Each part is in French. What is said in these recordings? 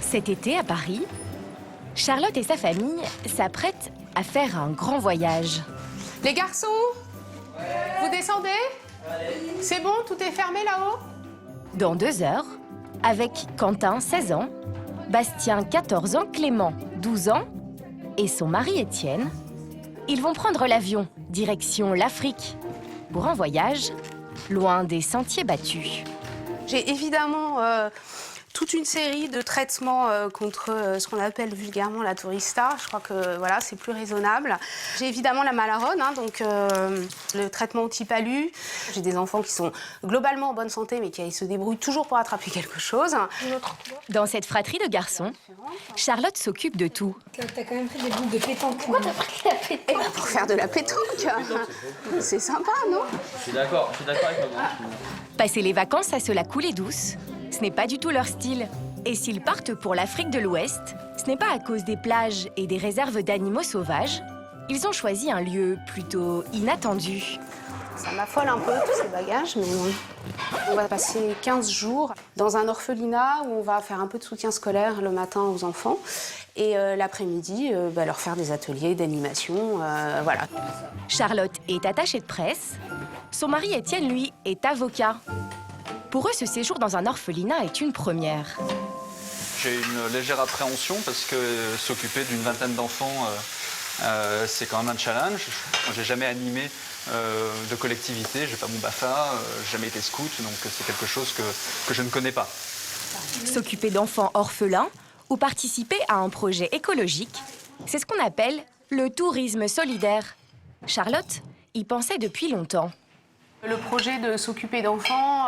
Cet été, à Paris, Charlotte et sa famille s'apprêtent à faire un grand voyage. Les garçons, vous descendez? C'est bon, tout est fermé là-haut? Dans 2 heures, avec Quentin, 16 ans, Bastien, 14 ans, Clément, 12 ans, et son mari Étienne, ils vont prendre l'avion, direction l'Afrique, pour un voyage loin des sentiers battus. J'ai évidemment toute une série de traitements contre ce qu'on appelle vulgairement la tourista. Je crois que voilà, c'est plus raisonnable. J'ai évidemment la malarone, donc le traitement anti-palu. J'ai des enfants qui sont globalement en bonne santé, mais qui se débrouillent toujours pour attraper quelque chose. Dans cette fratrie de garçons, Charlotte s'occupe de tout. T'as quand même pris des boules de pétanque. Pourquoi t'as pris la pétanque? Eh ben, pour faire de la pétanque. C'est sympa, non? Je suis d'accord avec ma grand. Passer les vacances à se la couler douce, ce n'est pas du tout leur style. Et s'ils partent pour l'Afrique de l'Ouest, ce n'est pas à cause des plages et des réserves d'animaux sauvages. Ils ont choisi un lieu plutôt inattendu. Ça m'affole un peu, tous ces bagages, mais on va passer 15 jours dans un orphelinat où on va faire un peu de soutien scolaire le matin aux enfants et l'après-midi, leur faire des ateliers d'animation, voilà. Charlotte est attachée de presse. Son mari Étienne, lui, est avocat. Pour eux, ce séjour dans un orphelinat est une première. J'ai une légère appréhension parce que s'occuper d'une vingtaine d'enfants, c'est quand même un challenge. J'ai jamais animé de collectivité, j'ai pas mon BAFA, j'ai jamais été scout, donc c'est quelque chose que je ne connais pas. S'occuper d'enfants orphelins ou participer à un projet écologique, c'est ce qu'on appelle le tourisme solidaire. Charlotte y pensait depuis longtemps. Le projet de s'occuper d'enfants,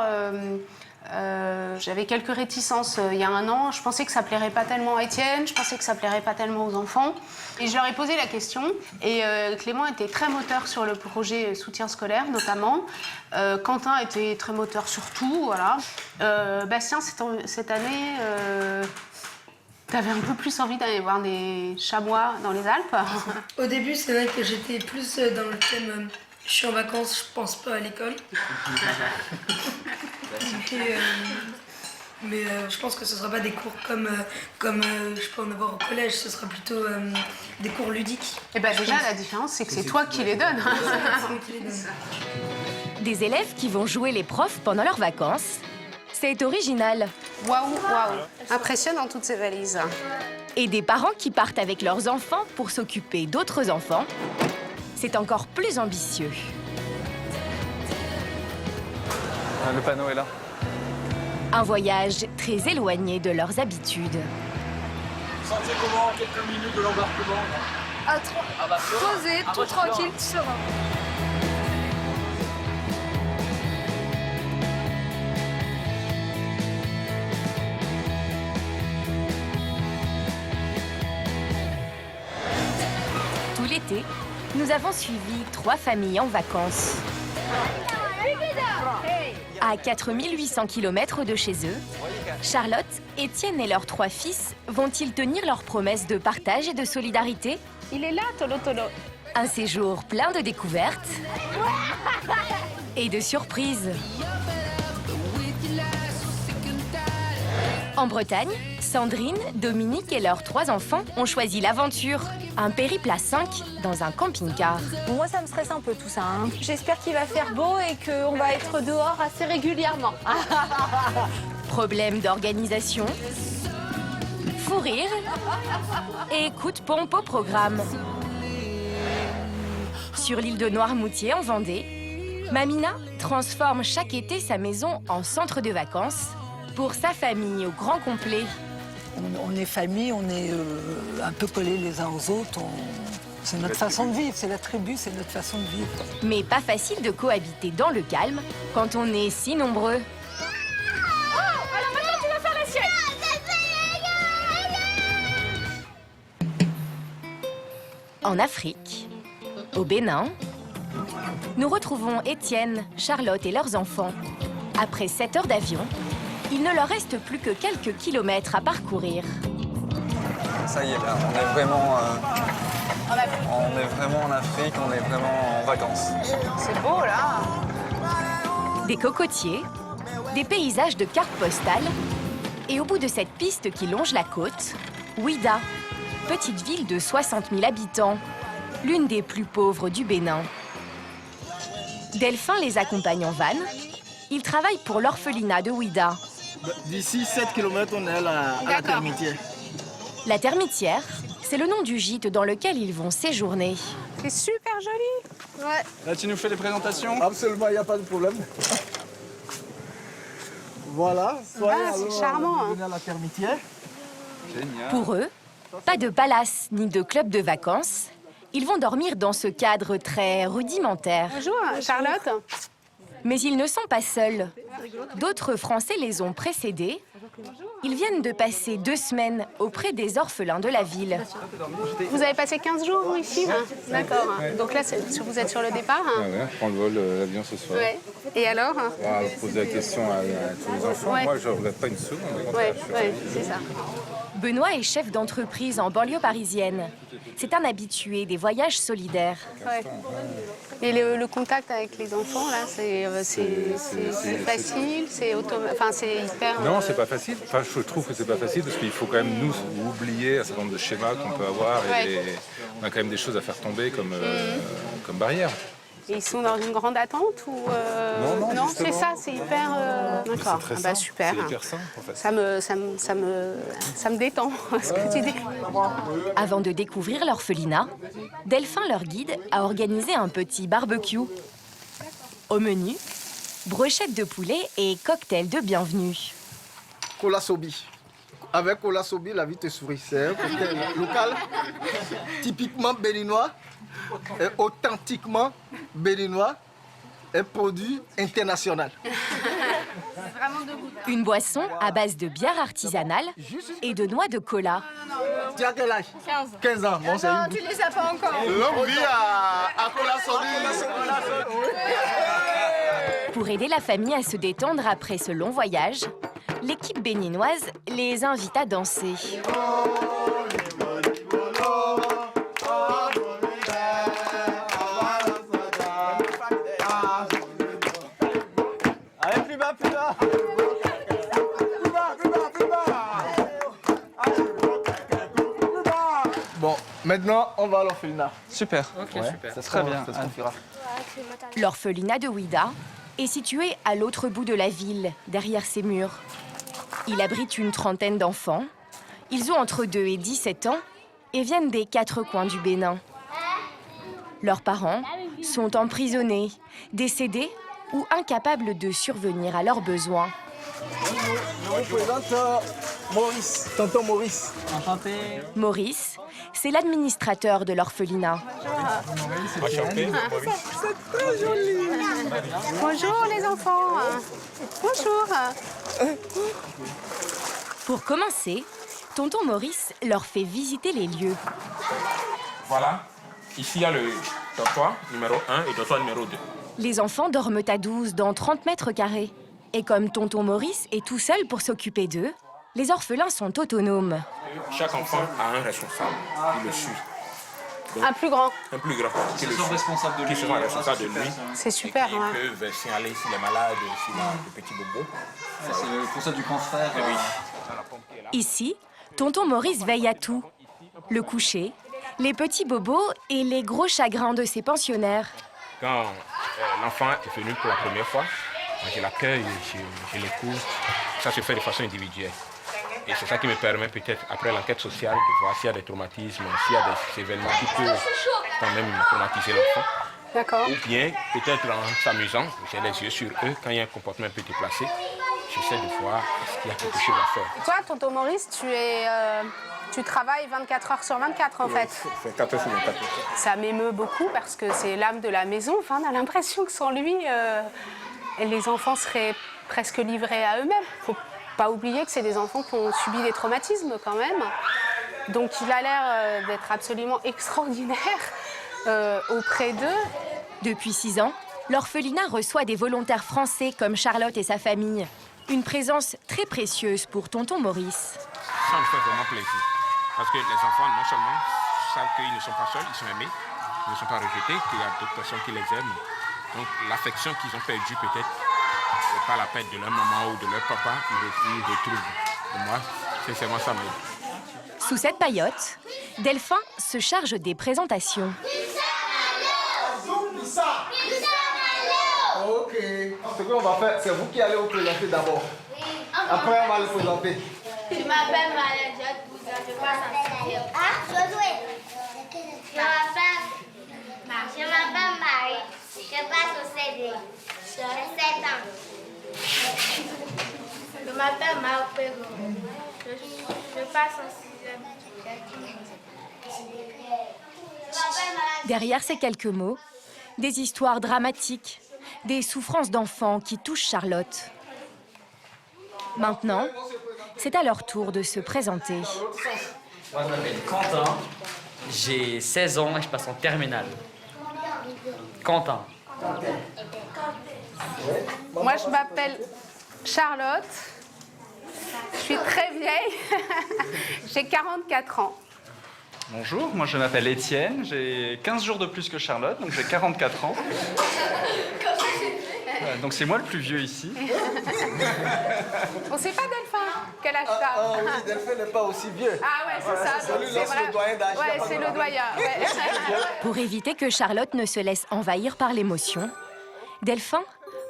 j'avais quelques réticences il y a 1 an. Je pensais que ça plairait pas tellement à Étienne, je pensais que ça plairait pas tellement aux enfants. Et je leur ai posé la question. Et Clément était très moteur sur le projet soutien scolaire, notamment. Quentin était très moteur sur tout, voilà. Bastien, cette année, t'avais un peu plus envie d'aller voir des chamois dans les Alpes. Au début, c'est vrai que j'étais plus dans le thème je suis en vacances, je pense pas à l'école. Mais je pense que ce sera pas des cours comme je peux en avoir au collège, ce sera plutôt des cours ludiques. Et ben déjà, la différence, c'est que c'est toi qui les donnes. Des élèves qui vont jouer les profs pendant leurs vacances. C'est original. Waouh, waouh. Impressionnant, toutes ces valises. Et des parents qui partent avec leurs enfants pour s'occuper d'autres enfants. C'est encore plus ambitieux. Le panneau est là. Un voyage très éloigné de leurs habitudes. Vous sentez comment quelques minutes de l'embarquement? Posé, tout tranquille, serein. Tout l'été, nous avons suivi 3 familles en vacances. À 4800 km de chez eux, Charlotte, Étienne et leurs 3 fils vont-ils tenir leur promesse de partage et de solidarité? Il est là, Tolo Tolo. Un séjour plein de découvertes et de surprises. En Bretagne, Sandrine, Dominique et leurs 3 enfants ont choisi l'aventure. Un périple à 5 dans un camping-car. Moi, ça me stresse un peu tout ça. J'espère qu'il va faire beau et qu'on va être dehors assez régulièrement. Problème d'organisation, fou rire et coup de pompe au programme. Sur l'île de Noirmoutier, en Vendée, Mamina transforme chaque été sa maison en centre de vacances pour sa famille au grand complet. On est famille, on est un peu collés les uns aux autres. C'est notre façon de vivre, c'est la tribu, c'est notre façon de vivre. Mais pas facile de cohabiter dans le calme quand on est si nombreux. Alors maintenant, tu vas faire l'assiette. En Afrique, au Bénin, nous retrouvons Étienne, Charlotte et leurs enfants. Après 7 heures d'avion, il ne leur reste plus que quelques kilomètres à parcourir. Ça y est, là, on est vraiment en Afrique, on est vraiment en vacances. C'est beau, là. Des cocotiers, des paysages de cartes postales Et au bout de cette piste qui longe la côte, Ouidah, petite ville de 60 000 habitants, l'une des plus pauvres du Bénin. Delphin les accompagne en van. Ils travaillent pour l'orphelinat de Ouidah. D'ici 7 km, on est à la Termitière. La Termitière, c'est le nom du gîte dans lequel ils vont séjourner. C'est super joli. Ouais. Là, tu nous fais les présentations? Absolument, il n'y a pas de problème. Voilà, soyez c'est charmant. bienvenue à la Termitière. Génial. Pour eux, pas de palace ni de club de vacances. Ils vont dormir dans ce cadre très rudimentaire. Bonjour, Charlotte. Mais ils ne sont pas seuls. D'autres Français les ont précédés. Ils viennent de passer 2 semaines auprès des orphelins de la ville. Vous avez passé 15 jours ici, hein? D'accord. Donc là, vous êtes sur le départ, hein? Ouais, on prend le vol, l'avion ce soir. Ouais. Et alors? On va poser la question à tous les enfants. Ouais. Moi, je ne regrette pas une seconde. Ouais, c'est ça. Benoît est chef d'entreprise en banlieue parisienne. C'est un habitué des voyages solidaires. Ouais. Et le contact avec les enfants, là, c'est facile, c'est enfin, c'est hyper... Non, c'est pas facile. Enfin, je trouve que c'est pas facile parce qu'il faut quand même nous oublier un certain nombre de schémas qu'on peut avoir et on a quand même des choses à faire tomber comme barrière. Et ils sont dans une grande attente ou Non, c'est ça, c'est hyper... D'accord, C'est très ah bah, simple. super. C'est hyper simple en fait. Ça me détend, ce que tu dis. Avant de découvrir l'orphelinat, Delphin, leur guide, a organisé un petit barbecue. Au menu, brochettes de poulet et cocktail de bienvenue. Cola Sobi. Avec Cola Sobi, la vie te sourit. C'est un cocktail local, typiquement béninois, et authentiquement béninois, un produit international. Une boisson à base de bière artisanale et de noix de cola. Tu as quel âge? 15 ans. Bon, c'est une... Tu les as pas encore. Longue vie à Cola Sobi. Pour aider la famille à se détendre après ce long voyage, l'équipe béninoise les invite à danser. Allez, plus bas, plus bas. Bon, maintenant, on va à l'orphelinat. Super. Ça Très bien. Ça se confiera. L'orphelinat de Ouidah est situé à l'autre bout de la ville, derrière ses murs. Il abrite une trentaine d'enfants. Ils ont entre 2 et 17 ans et viennent des 4 coins du Bénin. Leurs parents sont emprisonnés, décédés ou incapables de survenir à leurs besoins. Je vous présente Maurice, tonton Maurice. Enchanté. Maurice, c'est l'administrateur de l'orphelinat. Bonjour les enfants. Bonjour. Pour commencer, tonton Maurice leur fait visiter les lieux. Voilà, ici il y a le dortoir numéro 1 et dortoir numéro 2. Les enfants dorment à 12 dans 30 mètres carrés. Et comme tonton Maurice est tout seul pour s'occuper d'eux, les orphelins sont autonomes. Chaque enfant a un responsable qui le suit. Un plus grand. Un plus grand qui le Ils sont suit, responsables de lui. qui sera responsable de lui. C'est super. Et qui Ouais. peuvent signaler s'il est malade, s'il a des petits bobos. C'est pour ça du confrère. Oui. Ici, tonton Maurice veille à tout. Le coucher, les petits bobos et les gros chagrins de ses pensionnaires. Quand l'enfant est venu pour la première fois, moi, je l'accueille, je l'écoute. Ça se fait de façon individuelle. Et c'est ça qui me permet peut-être, après l'enquête sociale, de voir s'il y a des traumatismes, s'il y a des événements qui peuvent quand même traumatiser l'enfant. D'accord. Ou bien, peut-être en s'amusant, j'ai les yeux sur eux, quand il y a un comportement un peu déplacé, j'essaie de voir est-ce qu'il y a quelque chose à faire. Toi, tonton Maurice, tu travailles 24 heures sur 24 en fait. C'est 4 heures sur 24. Ça m'émeut beaucoup parce que c'est l'âme de la maison. Enfin, on a l'impression que sans lui, les enfants seraient presque livrés à eux-mêmes. Faut pas oublier que c'est des enfants qui ont subi des traumatismes quand même. Donc il a l'air d'être absolument extraordinaire auprès d'eux. Depuis 6 ans, l'orphelinat reçoit des volontaires français comme Charlotte et sa famille. Une présence très précieuse pour tonton Maurice. Ça me fait vraiment plaisir. Parce que les enfants, non seulement savent qu'ils ne sont pas seuls, ils sont aimés, ils ne sont pas rejetés, qu'il y a d'autres personnes qui les aiment. Donc l'affection qu'ils ont perdue peut-être, c'est pas la perte de leur maman ou de leur papa, ils retrouvent. Et moi, sincèrement, ça m'aide. Sous cette paillote, Delphin se charge des présentations. Ok. Ce qu'on va faire, c'est vous qui allez vous présenter d'abord. Après, on va le présenter. Je m'appelle Marie, j'ai 12 ans, je passe en 6e. Ah, je m'appelle Marie, je passe au CD. J'ai 7 ans. Je m'appelle Marie, je passe en 6e. Derrière ces quelques mots, des histoires dramatiques, des souffrances d'enfants qui touchent Charlotte. Maintenant, c'est à leur tour de se présenter. Moi, je m'appelle Quentin, j'ai 16 ans et je passe en terminale. Quentin. Moi, je m'appelle Charlotte. Je suis très vieille. J'ai 44 ans. Bonjour, moi je m'appelle Étienne, j'ai 15 jours de plus que Charlotte, donc j'ai 44 ans. Donc c'est moi le plus vieux ici. On sait pas Delphin quel âge t'as. Ah oui, Delphin n'est pas aussi vieux. Ah ouais, c'est ça. Celui-là, c'est le doyen d'âge. Ouais, c'est le doyen. Ouais. Pour éviter que Charlotte ne se laisse envahir par l'émotion, Delphin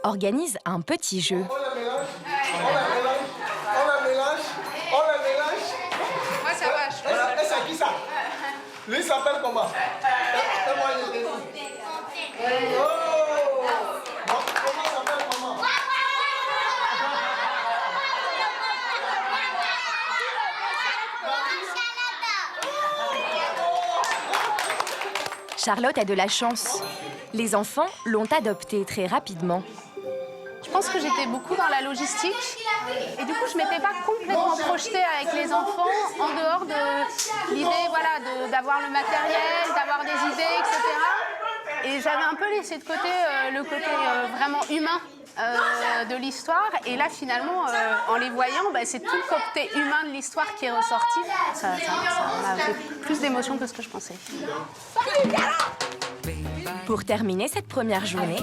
organise un petit jeu. On la mélange, on la mélange, on la mélange, on la mélange. Moi, ça va. Et c'est qui ça? Lui, il s'appelle comment? Et moi, je l'ai dit. Oh! Comment s'appelle maman? Charlotte a de la chance. Les enfants l'ont adoptée très rapidement. Je pense que j'étais beaucoup dans la logistique et du coup je m'étais pas complètement projetée avec les enfants en dehors de l'idée d'avoir le matériel, d'avoir des idées, etc. Et j'avais un peu laissé de côté le côté vraiment humain de l'histoire. Et là finalement, en les voyant, c'est tout le côté humain de l'histoire qui est ressorti. Ça m'a fait plus d'émotion que ce que je pensais. Pour terminer cette première journée,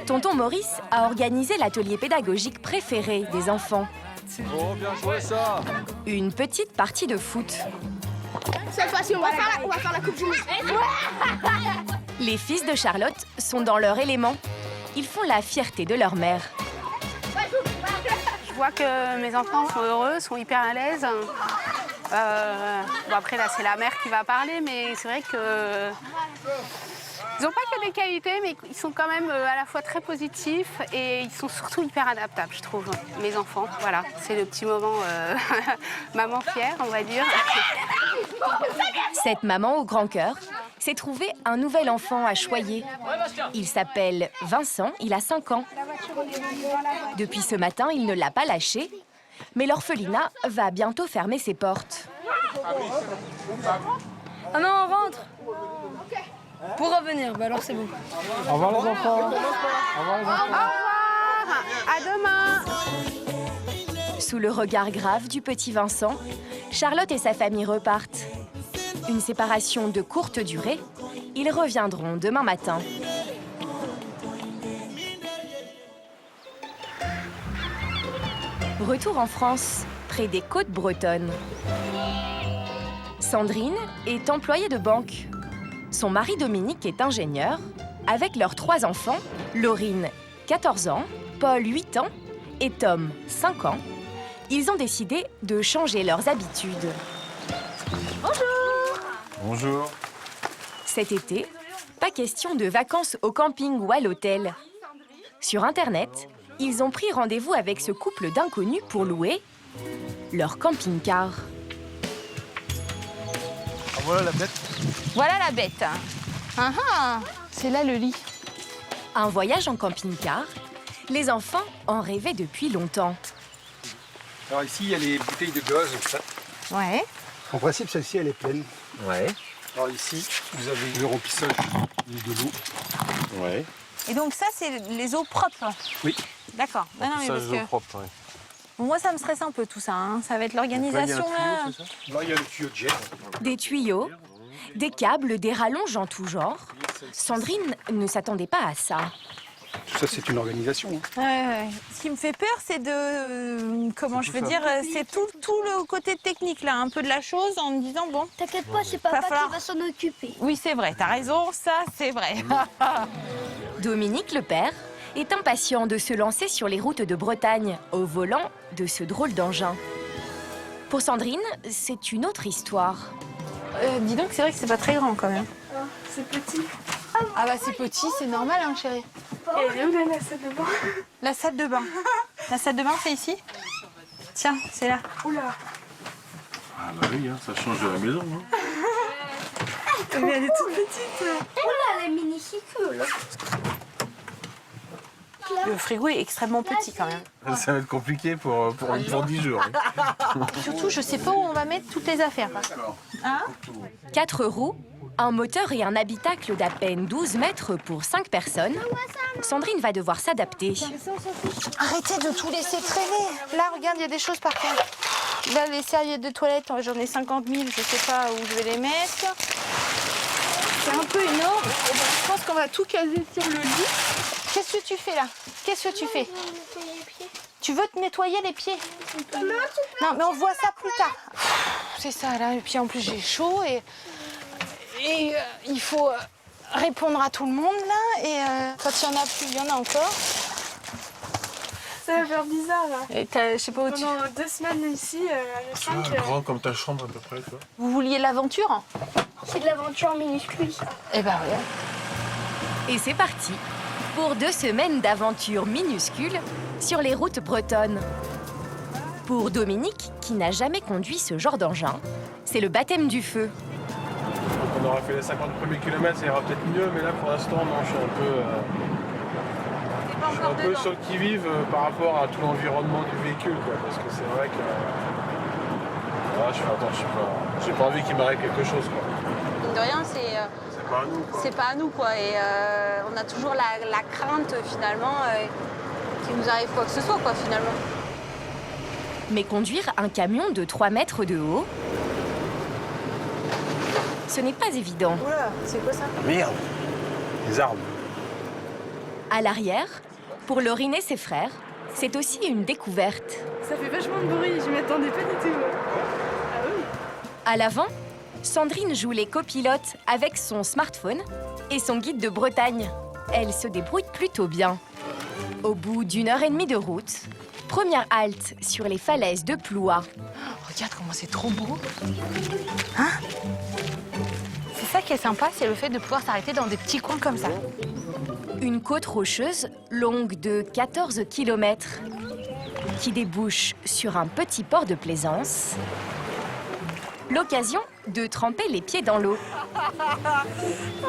tonton Maurice a organisé l'atelier pédagogique préféré des enfants. Bon, bien joué ça. Une petite partie de foot. Cette fois-ci, on va faire la Coupe du Monde. Les fils de Charlotte sont dans leur élément. Ils font la fierté de leur mère. Je vois que mes enfants sont heureux, sont hyper à l'aise. Bon après là c'est la mère qui va parler, mais c'est vrai que ils n'ont pas que des qualités, mais ils sont quand même à la fois très positifs et ils sont surtout hyper adaptables, je trouve, mes enfants. Voilà, c'est le petit moment maman fière, on va dire. Cette maman au grand cœur s'est trouvée un nouvel enfant à choyer. Il s'appelle Vincent, il a 5 ans. Depuis ce matin, il ne l'a pas lâché, mais l'orphelinat va bientôt fermer ses portes. Ah non, on rentre. Pour revenir, alors c'est bon. Au revoir les enfants. Au revoir les enfants. Au revoir, à demain. Sous le regard grave du petit Vincent, Charlotte et sa famille repartent. Une séparation de courte durée, ils reviendront demain matin. Retour en France, près des côtes bretonnes. Sandrine est employée de banque. Son mari Dominique est ingénieur. Avec leurs 3 enfants, Laurine, 14 ans, Paul, 8 ans et Tom, 5 ans, ils ont décidé de changer leurs habitudes. Bonjour. Bonjour. Cet été, pas question de vacances au camping ou à l'hôtel. Sur Internet, ils ont pris rendez-vous avec ce couple d'inconnus pour louer leur camping-car. Ah, voilà la bête. Voilà la bête. Ah ah, c'est là le lit. Un voyage en camping-car, les enfants en rêvaient depuis longtemps. Alors ici, il y a les bouteilles de gaz. Ouais. En principe, celle-ci, elle est pleine. Ouais. Alors ici, vous avez le remplissage de l'eau. Ouais. Et donc ça, c'est les eaux propres. Oui. D'accord. Non, mais parce que... propre, ouais. Bon, moi, ça me stresse un peu tout ça. Hein. Ça va être l'organisation là. Là, il y a le tuyau de jet. Des tuyaux, des câbles, des rallonges en tout genre. Sandrine ne s'attendait pas à ça. Tout ça, c'est une organisation. Hein. Ouais. Ce qui me fait peur, c'est de... comment je veux dire, c'est tout le côté technique, là, un peu de la chose, en me disant, bon... T'inquiète pas, c'est papa qui va s'en occuper. Oui, c'est vrai, t'as raison, ça, c'est vrai. Dominique, le père, est impatient de se lancer sur les routes de Bretagne au volant de ce drôle d'engin. Pour Sandrine, c'est une autre histoire. Dis donc, c'est vrai que c'est pas très grand, quand même. C'est petit. Ah bah c'est petit, c'est normal, hein, chérie. Et où est la salle de bain? La salle de bain. La salle de bain, c'est ici? Tiens, c'est là. Oula. Ah bah oui, hein, ça change de la maison. Hein. Mais elle est toute petite. Oula, elle est minuscule. Le frigo est extrêmement petit, quand même. Ça va être compliqué pour 10 jours. Surtout, je sais pas où on va mettre toutes les affaires. Hein? 4 roues, un moteur et un habitacle d'à peine 12 mètres pour 5 personnes. Sandrine va devoir s'adapter. Arrêtez de tout laisser traîner. Là, regarde, il y a des choses par terre. Là, les serviettes de toilette, j'en ai 50 000, je sais pas où je vais les mettre. C'est un peu énorme. Je pense qu'on va tout caser sur le lit. Qu'est-ce que tu fais là? Qu'est-ce que tu fais? Tu veux te nettoyer les pieds? Non, mais on voit ça plus tard. C'est ça, là. Et puis en plus, j'ai chaud et il faut répondre à tout le monde, là. Et quand il y en a plus, il y en a encore. Ça va faire bizarre, là. Et je sais pas où tu... Pendant 2 semaines ici, le 5... Grand comme ta chambre à peu près, toi. Vous vouliez l'aventure? C'est de l'aventure minuscule, ça. Eh ben, ouais. Et c'est parti pour 2 semaines d'aventure minuscule sur les routes bretonnes. Pour Dominique, qui n'a jamais conduit ce genre d'engin, c'est le baptême du feu. Donc on aura fait les 50 premiers kilomètres, ça ira peut-être mieux, mais là pour l'instant, non, je suis un peu sur le qui-vive par rapport à tout l'environnement du véhicule, quoi, parce que c'est vrai que je fais attention, j'ai pas envie qu'il m'arrive quelque chose, quoi. Mine de rien, c'est pas à nous, quoi. C'est pas à nous, quoi. Et on a toujours la crainte, finalement, qu'il nous arrive quoi que ce soit, quoi, finalement. Mais conduire un camion de 3 mètres de haut, ce n'est pas évident. Oula, c'est quoi ça? Merde, les arbres. À l'arrière, pour Laurine et ses frères, c'est aussi une découverte. Ça fait vachement de bruit, je m'y attendais pas du tout. Ah oui. À l'avant, Sandrine joue les copilotes avec son smartphone et son guide de Bretagne. Elle se débrouille plutôt bien. Au bout d'1 heure et demie de route, première halte sur les falaises de Ploua. Oh, regarde comment c'est trop beau. Hein? C'est ça qui est sympa, c'est le fait de pouvoir s'arrêter dans des petits coins comme ça. Une côte rocheuse longue de 14 km qui débouche sur un petit port de plaisance. L'occasion de tremper les pieds dans l'eau. Oh,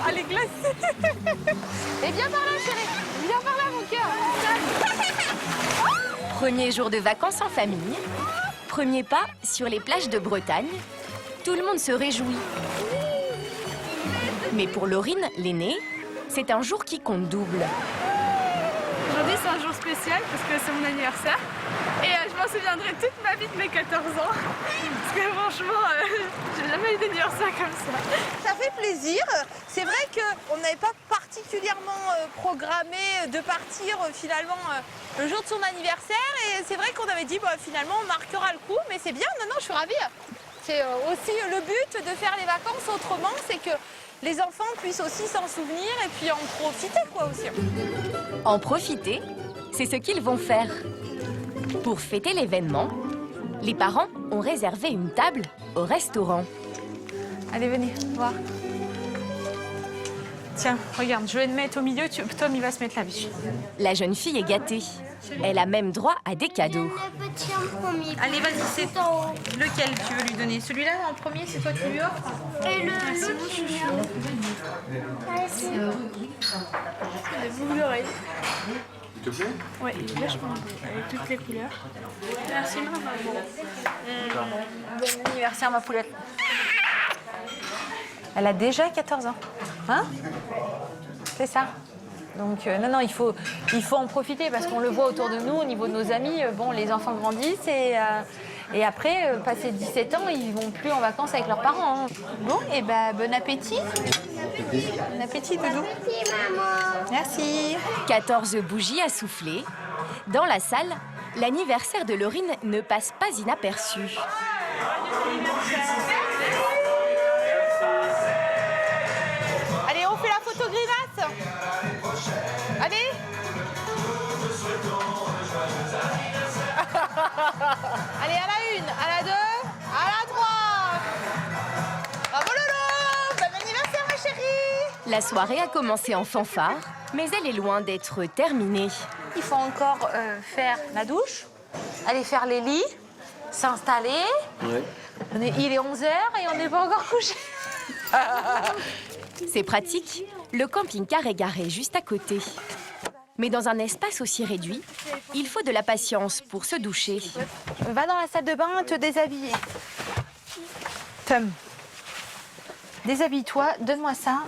elle est glacée. Et viens par là, chérie. Viens par là, mon cœur. Premier jour de vacances en famille. Premier pas sur les plages de Bretagne. Tout le monde se réjouit. Mais pour Laurine, l'aînée, c'est un jour qui compte double. Aujourd'hui, c'est un jour spécial parce que c'est mon anniversaire. Et je m'en souviendrai toute ma vie de mes 14 ans. Parce que franchement, j'ai jamais eu d'anniversaire comme ça. Ça fait plaisir. C'est vrai qu'on n'avait pas particulièrement programmé de partir finalement le jour de son anniversaire. Et c'est vrai qu'on avait dit finalement on marquera le coup. Mais c'est bien, non, je suis ravie. C'est aussi le but de faire les vacances autrement, c'est que les enfants puissent aussi s'en souvenir et puis en profiter, quoi, aussi. En profiter, c'est ce qu'ils vont faire. Pour fêter l'événement, les parents ont réservé une table au restaurant. Allez, venez, voir. Tiens, regarde, je vais te mettre au milieu, Tom, il va se mettre là-dessus. La jeune fille est gâtée. Elle a même droit à des cadeaux. Allez, vas-y, c'est lequel tu veux lui donner? Celui-là en premier, c'est toi qui lui offres? Et l'autre, tu viens. Les boucles d'oreilles. S'il te plaît? Ouais, il est vachement beau, avec toutes les couleurs. Merci, maman. Bon anniversaire, ma poulette. Elle a déjà 14 ans. Hein? C'est ça. Donc non, il faut en profiter parce qu'on le voit autour de nous, au niveau de nos amis. Bon, les enfants grandissent et Et après, passé 17 ans, ils vont plus en vacances avec leurs parents. Hein. Bon, et bon appétit. Bon appétit, Doudou. Merci. 14 bougies à souffler. Dans la salle, l'anniversaire de Laurine ne passe pas inaperçu. Allez, on fait la photo grimace. Allez. Allez, à la 1, à la 2, à la 3. Bravo Lolo. Bon anniversaire ma chérie. La soirée a commencé en fanfare, mais elle est loin d'être terminée. Il faut encore faire la douche, aller faire les lits, s'installer. Ouais. Il est 11h et on n'est pas encore couché. C'est pratique, le camping-car est garé juste à côté. Mais dans un espace aussi réduit, il faut de la patience pour se doucher. Va dans la salle de bain te déshabiller. Tom, déshabille-toi, donne-moi ça.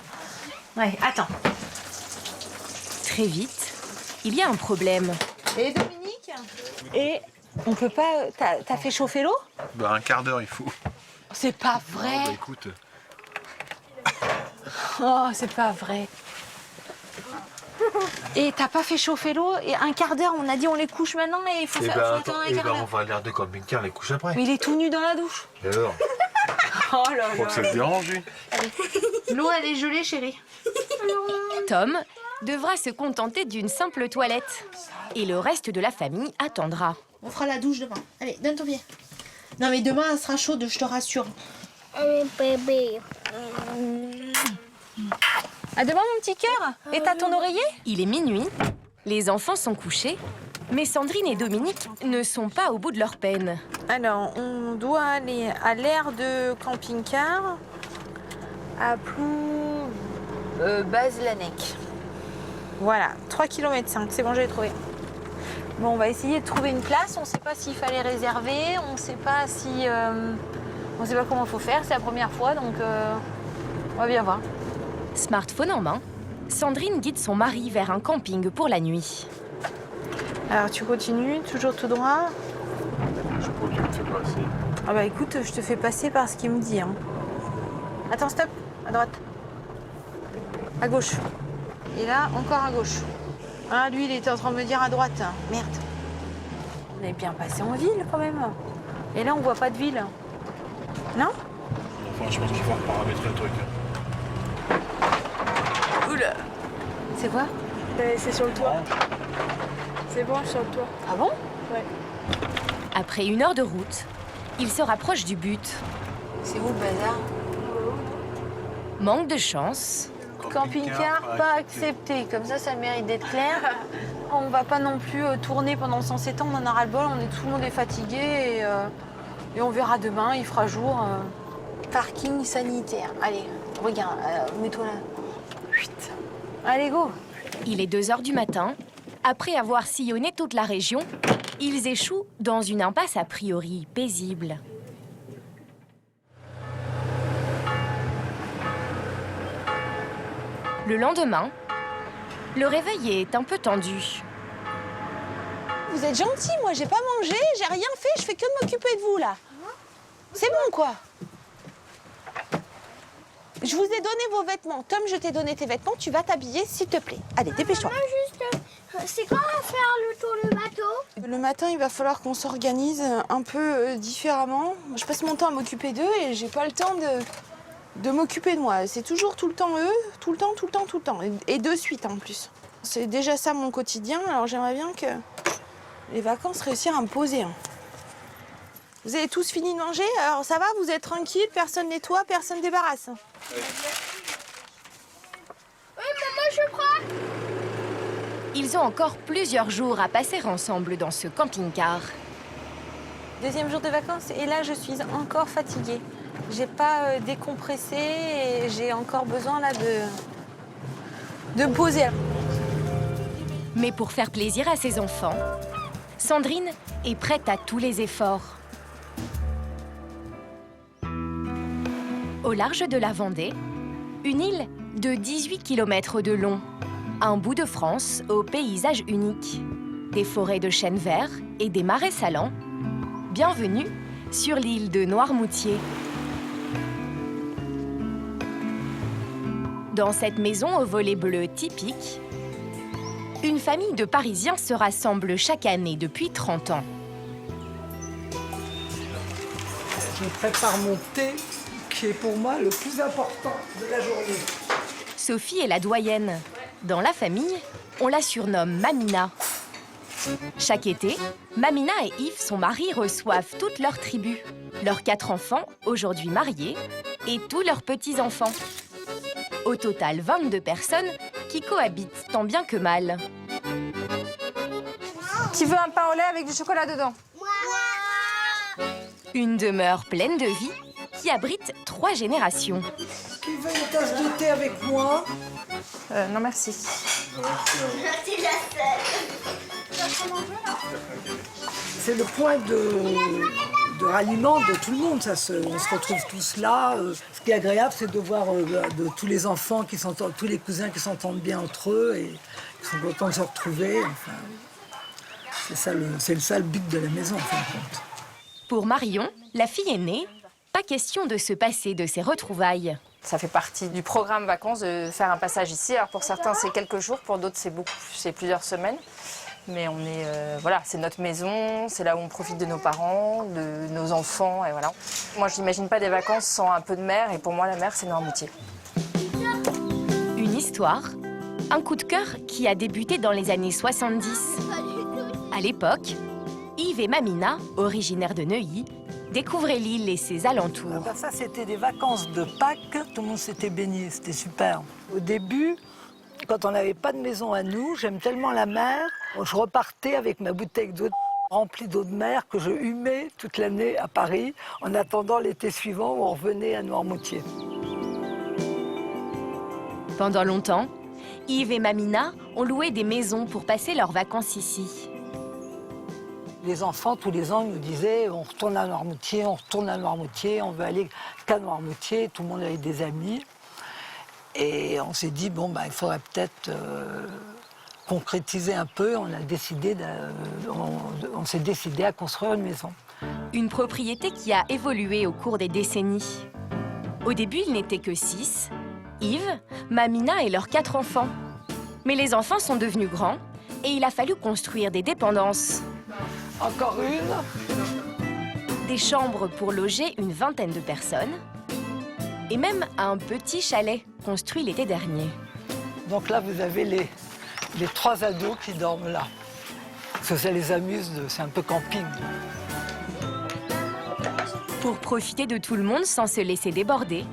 Ouais, attends. Très vite, il y a un problème. Et Dominique? Et on peut pas... T'as fait chauffer l'eau? Bah, un quart d'heure, il faut. C'est pas vrai. Bah, écoute. Oh, c'est pas vrai. Et t'as pas fait chauffer l'eau et un quart d'heure, on a dit on les couche maintenant et il faut faire attendre un quart d'heure. On va à l'air de camping-car, les couche après. Mais il est tout nu dans la douche. Et alors? Oh là Je crois que ça te dérange, lui. L'eau, elle est gelée, chérie. Tom devra se contenter d'une simple toilette. Et le reste de la famille attendra. On fera la douche demain. Allez, donne ton pied. Non mais demain, elle sera chaude, je te rassure. Bébé. À demain, mon petit cœur. Et t'as ton oreiller? Il est minuit, les enfants sont couchés, mais Sandrine et Dominique ne sont pas au bout de leur peine. Alors, on doit aller à l'aire de camping-car à Plou Baz-Lanec. Voilà, 3 km 5, c'est bon, j'ai trouvé. Bon, on va essayer de trouver une place. On ne sait pas s'il fallait réserver, on ne sait pas si... on ne sait pas comment il faut faire, c'est la première fois, donc on va bien voir. Smartphone en main, Sandrine guide son mari vers un camping pour la nuit. Alors, tu continues, toujours tout droit. Je crois que tu me fais passer. Ah bah écoute, je te fais passer par ce qu'il me dit. Hein. Attends, stop, à droite. À gauche. Et là, encore à gauche. Ah, lui, il était en train de me dire à droite. Merde. On est bien passé en ville, quand même. Et là, on voit pas de ville. Non? Enfin, je pense qu'il faut reparamétrer le truc. Oula. C'est quoi? C'est sur le toit. C'est bon, sur le toit. Ah bon? Ouais. Après 1 heure de route, ils se rapprochent du but. C'est où le bazar? Manque de chance. Camping-car pas accepté. Comme ça mérite d'être clair. On va pas non plus tourner pendant 107 ans, on en a ras-le-bol, tout le monde est fatigué et on verra demain, il fera jour. Parking sanitaire. Allez, regarde, mets-toi là. Chut. Allez, go. Il est 2 h du matin. Après avoir sillonné toute la région, ils échouent dans une impasse a priori paisible. Le lendemain, le réveil est un peu tendu. Vous êtes gentil, moi j'ai pas mangé, j'ai rien fait, je fais que de m'occuper de vous là. C'est bon quoi. Je vous ai donné vos vêtements. Tom, je t'ai donné tes vêtements, tu vas t'habiller s'il te plaît. Allez, dépêche-toi. C'est quand on va faire le tour du bateau? Le matin, il va falloir qu'on s'organise un peu différemment. Je passe mon temps à m'occuper d'eux et j'ai pas le temps de m'occuper de moi. C'est toujours tout le temps eux, tout le temps. Et de suite en plus. C'est déjà ça mon quotidien, alors j'aimerais bien que les vacances réussir à me poser. Vous avez tous fini de manger? Alors ça va, vous êtes tranquille, personne nettoie, personne débarrasse. Oui, maman, je crois. Ils ont encore plusieurs jours à passer ensemble dans ce camping-car. Deuxième jour de vacances et là je suis encore fatiguée. J'ai pas décompressé et j'ai encore besoin là de me poser. Mais pour faire plaisir à ses enfants, Sandrine est prête à tous les efforts. Au large de la Vendée, une île de 18 km de long, un bout de France au paysage unique, des forêts de chênes verts et des marais salants. Bienvenue sur l'île de Noirmoutier. Dans cette maison au volet bleu typique, une famille de Parisiens se rassemble chaque année depuis 30 ans. Je prépare mon thé, qui est pour moi le plus important de la journée. Sophie est la doyenne. Dans la famille, on la surnomme Mamina. Chaque été, Mamina et Yves, son mari, reçoivent toute leur tribu, leurs 4 enfants, aujourd'hui mariés, et tous leurs petits-enfants. Au total, 22 personnes qui cohabitent tant bien que mal. Qui veut un pain au lait avec du chocolat dedans? Une demeure pleine de vie qui abrite 3 générations. Qui veut une tasse de thé avec moi? Non, merci. C'est la seule. C'est le point de ralliement de tout le monde. On se retrouve tous là. Ce qui est agréable, c'est de voir de tous les enfants, tous les cousins qui s'entendent bien entre eux et qui sont contents de se retrouver. Enfin, c'est ça le but de la maison, en fin de compte. Pour Marion, la fille aînée, pas question de se passer de ces retrouvailles. Ça fait partie du programme vacances de faire un passage ici. Alors pour certains, c'est quelques jours, pour d'autres, c'est plusieurs semaines. Mais on est, voilà, c'est notre maison, c'est là où on profite de nos parents, de nos enfants, et voilà. Moi, je n'imagine pas des vacances sans un peu de mer, et pour moi, la mer, c'est Noirmoutier. Une histoire, un coup de cœur qui a débuté dans les années 70. À l'époque, Yves et Mamina, originaires de Neuilly, découvraient l'île et ses alentours. Ça, c'était des vacances de Pâques, tout le monde s'était baigné, c'était super. Au début, quand on n'avait pas de maison à nous, j'aime tellement la mer, je repartais avec ma bouteille d'eau remplie d'eau de mer que je humais toute l'année à Paris, en attendant l'été suivant où on revenait à Noirmoutier. Pendant longtemps, Yves et Mamina ont loué des maisons pour passer leurs vacances ici. Les enfants, tous les ans, ils nous disaient « on retourne à Noirmoutier, on veut aller qu'à Noirmoutier », tout le monde avait des amis. Et on s'est dit, bon, il faudrait peut-être concrétiser un peu. On s'est décidé à construire une maison. Une propriété qui a évolué au cours des décennies. Au début, ils n'étaient que 6, Yves, Mamina et leurs 4 enfants. Mais les enfants sont devenus grands et il a fallu construire des dépendances. Encore une. Des chambres pour loger une vingtaine de personnes. Et même un petit chalet construit l'été dernier. Donc là, vous avez les 3 ados qui dorment là. Parce que ça les amuse, c'est un peu camping. Pour profiter de tout le monde sans se laisser déborder,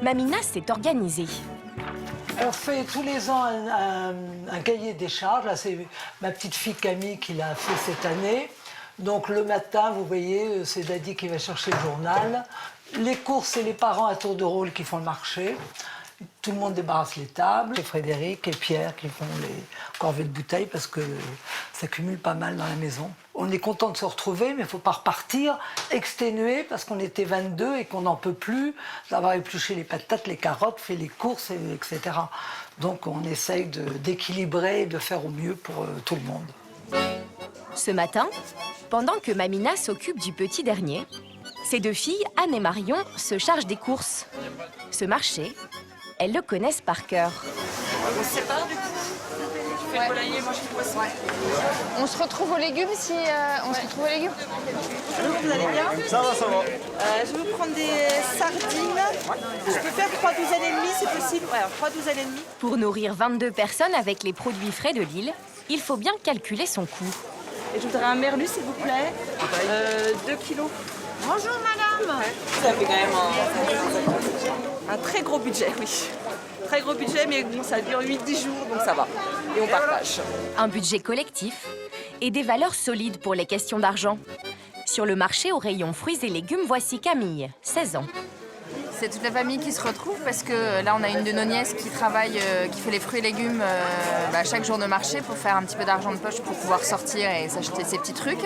Mamina s'est organisée. On fait tous les ans un cahier des charges. Là, c'est ma petite fille Camille qui l'a fait cette année. Donc le matin, vous voyez, c'est Daddy qui va chercher le journal. Les courses, c'est les parents à tour de rôle qui font le marché. Tout le monde débarrasse les tables. C'est Frédéric et Pierre qui font les corvées de bouteilles parce que ça cumule pas mal dans la maison. On est content de se retrouver, mais il ne faut pas repartir exténué parce qu'on était 22 et qu'on n'en peut plus d'avoir épluché les patates, les carottes, fait les courses, etc. Donc on essaye d'équilibrer et de faire au mieux pour tout le monde. Ce matin, pendant que Mamina s'occupe du petit dernier, ses 2 filles, Anne et Marion, se chargent des courses. Ce marché, elles le connaissent par cœur. On se sépare du coup. Tu fais le poulailler, moi je fais le poisson. On se retrouve aux légumes si on se retrouve aux légumes. Bonjour, vous allez bien? Ça va, ça va. Je vais vous prendre des sardines. Je peux faire 3 douzaines et demie, c'est possible? Ouais, alors 3 douzaines et demie. Pour nourrir 22 personnes avec les produits frais de l'île, il faut bien calculer son coût. Et je voudrais un merlu, s'il vous plaît. 2 kilos. Bonjour, madame. Ça fait quand même un très gros budget, oui. Très gros budget, mais bon, ça dure 8-10 jours, donc ça va. Et on partage. Un budget collectif et des valeurs solides pour les questions d'argent. Sur le marché au rayon fruits et légumes, voici Camille, 16 ans. C'est toute la famille qui se retrouve parce que là on a une de nos nièces qui travaille, qui fait les fruits et légumes chaque jour de marché pour faire un petit peu d'argent de poche pour pouvoir sortir et s'acheter ses petits trucs.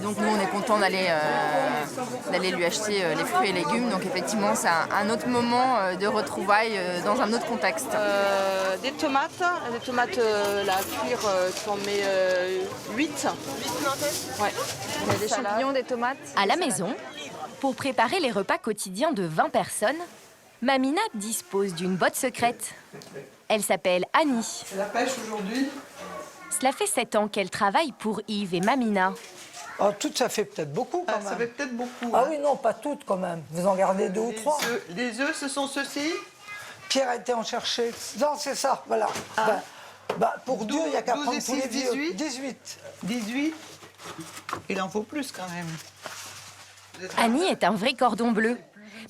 Donc nous on est content d'aller lui acheter les fruits et légumes. Donc effectivement c'est un autre moment de retrouvailles dans un autre contexte. Des tomates là, à cuire, tu en mets 8. Ouais. On a des champignons, des tomates. À la maison, pour préparer les repas quotidiens de 20 personnes, Mamina dispose d'une botte secrète. Elle s'appelle Annie. C'est la pêche aujourd'hui? Cela fait 7 ans qu'elle travaille pour Yves et Mamina. Oh, toutes, ça fait peut-être beaucoup quand même. Ça fait peut-être beaucoup. Ah oui, non, pas toutes quand même. Vous en gardez 2 ou 3. Les œufs, ce sont ceux-ci? Pierre a été en chercher. Non, c'est ça, voilà. Pour 2, il n'y a qu'à prendre tous les vieux. 18. 18. Il en faut plus quand même. Annie est un vrai cordon bleu.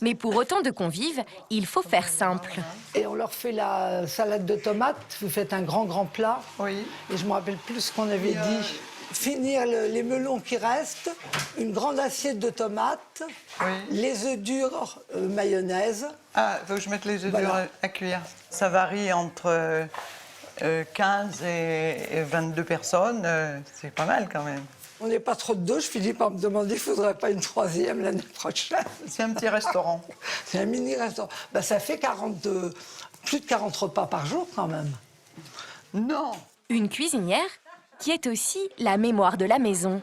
Mais pour autant de convives, il faut faire simple. Et on leur fait la salade de tomates. Vous faites un grand plat. Oui. Et je me rappelle plus ce qu'on avait dit. Finir les melons qui restent, une grande assiette de tomates, les œufs durs, mayonnaise. Ah, faut que je mette les œufs durs à cuire. Ça varie entre 15 et 22 personnes. C'est pas mal quand même. On n'est pas trop de 2, je finis par me demander, il ne faudrait pas une 3e l'année prochaine. C'est un petit restaurant. C'est un mini-restaurant. Ça fait plus de 40 repas par jour quand même. Non. Une cuisinière qui est aussi la mémoire de la maison.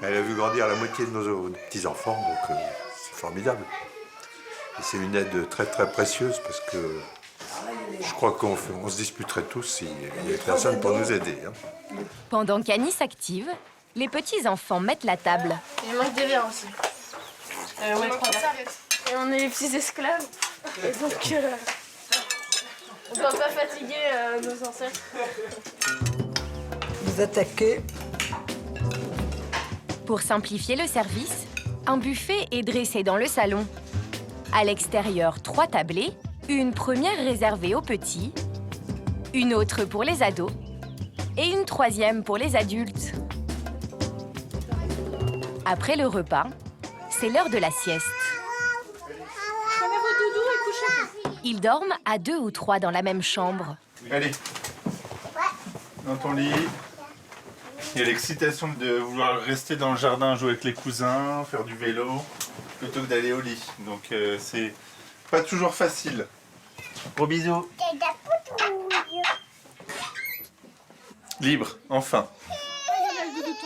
Elle a vu grandir la moitié de nos petits-enfants, donc c'est formidable. Et c'est une aide très précieuse parce que je crois qu'on se disputerait tous s'il n'y avait personne pour nous aider. Pendant qu'Annie s'active, les petits-enfants mettent la table. Il manque des verres aussi. Ouais, 3 serviettes. Et on est les petits esclaves. Et donc, on ne doit pas fatiguer nos ancêtres. Vous attaquez. Pour simplifier le service, un buffet est dressé dans le salon. À l'extérieur, 3 tablées, une première réservée aux petits, une autre pour les ados et une 3e pour les adultes. Après le repas, c'est l'heure de la sieste. Prenez vos doudous et couchez-vous. Ils dorment à 2 ou 3 dans la même chambre. Allez, dans ton lit. Il y a l'excitation de vouloir rester dans le jardin, jouer avec les cousins, faire du vélo, plutôt que d'aller au lit. Donc c'est pas toujours facile. Gros bisous. Libre, enfin.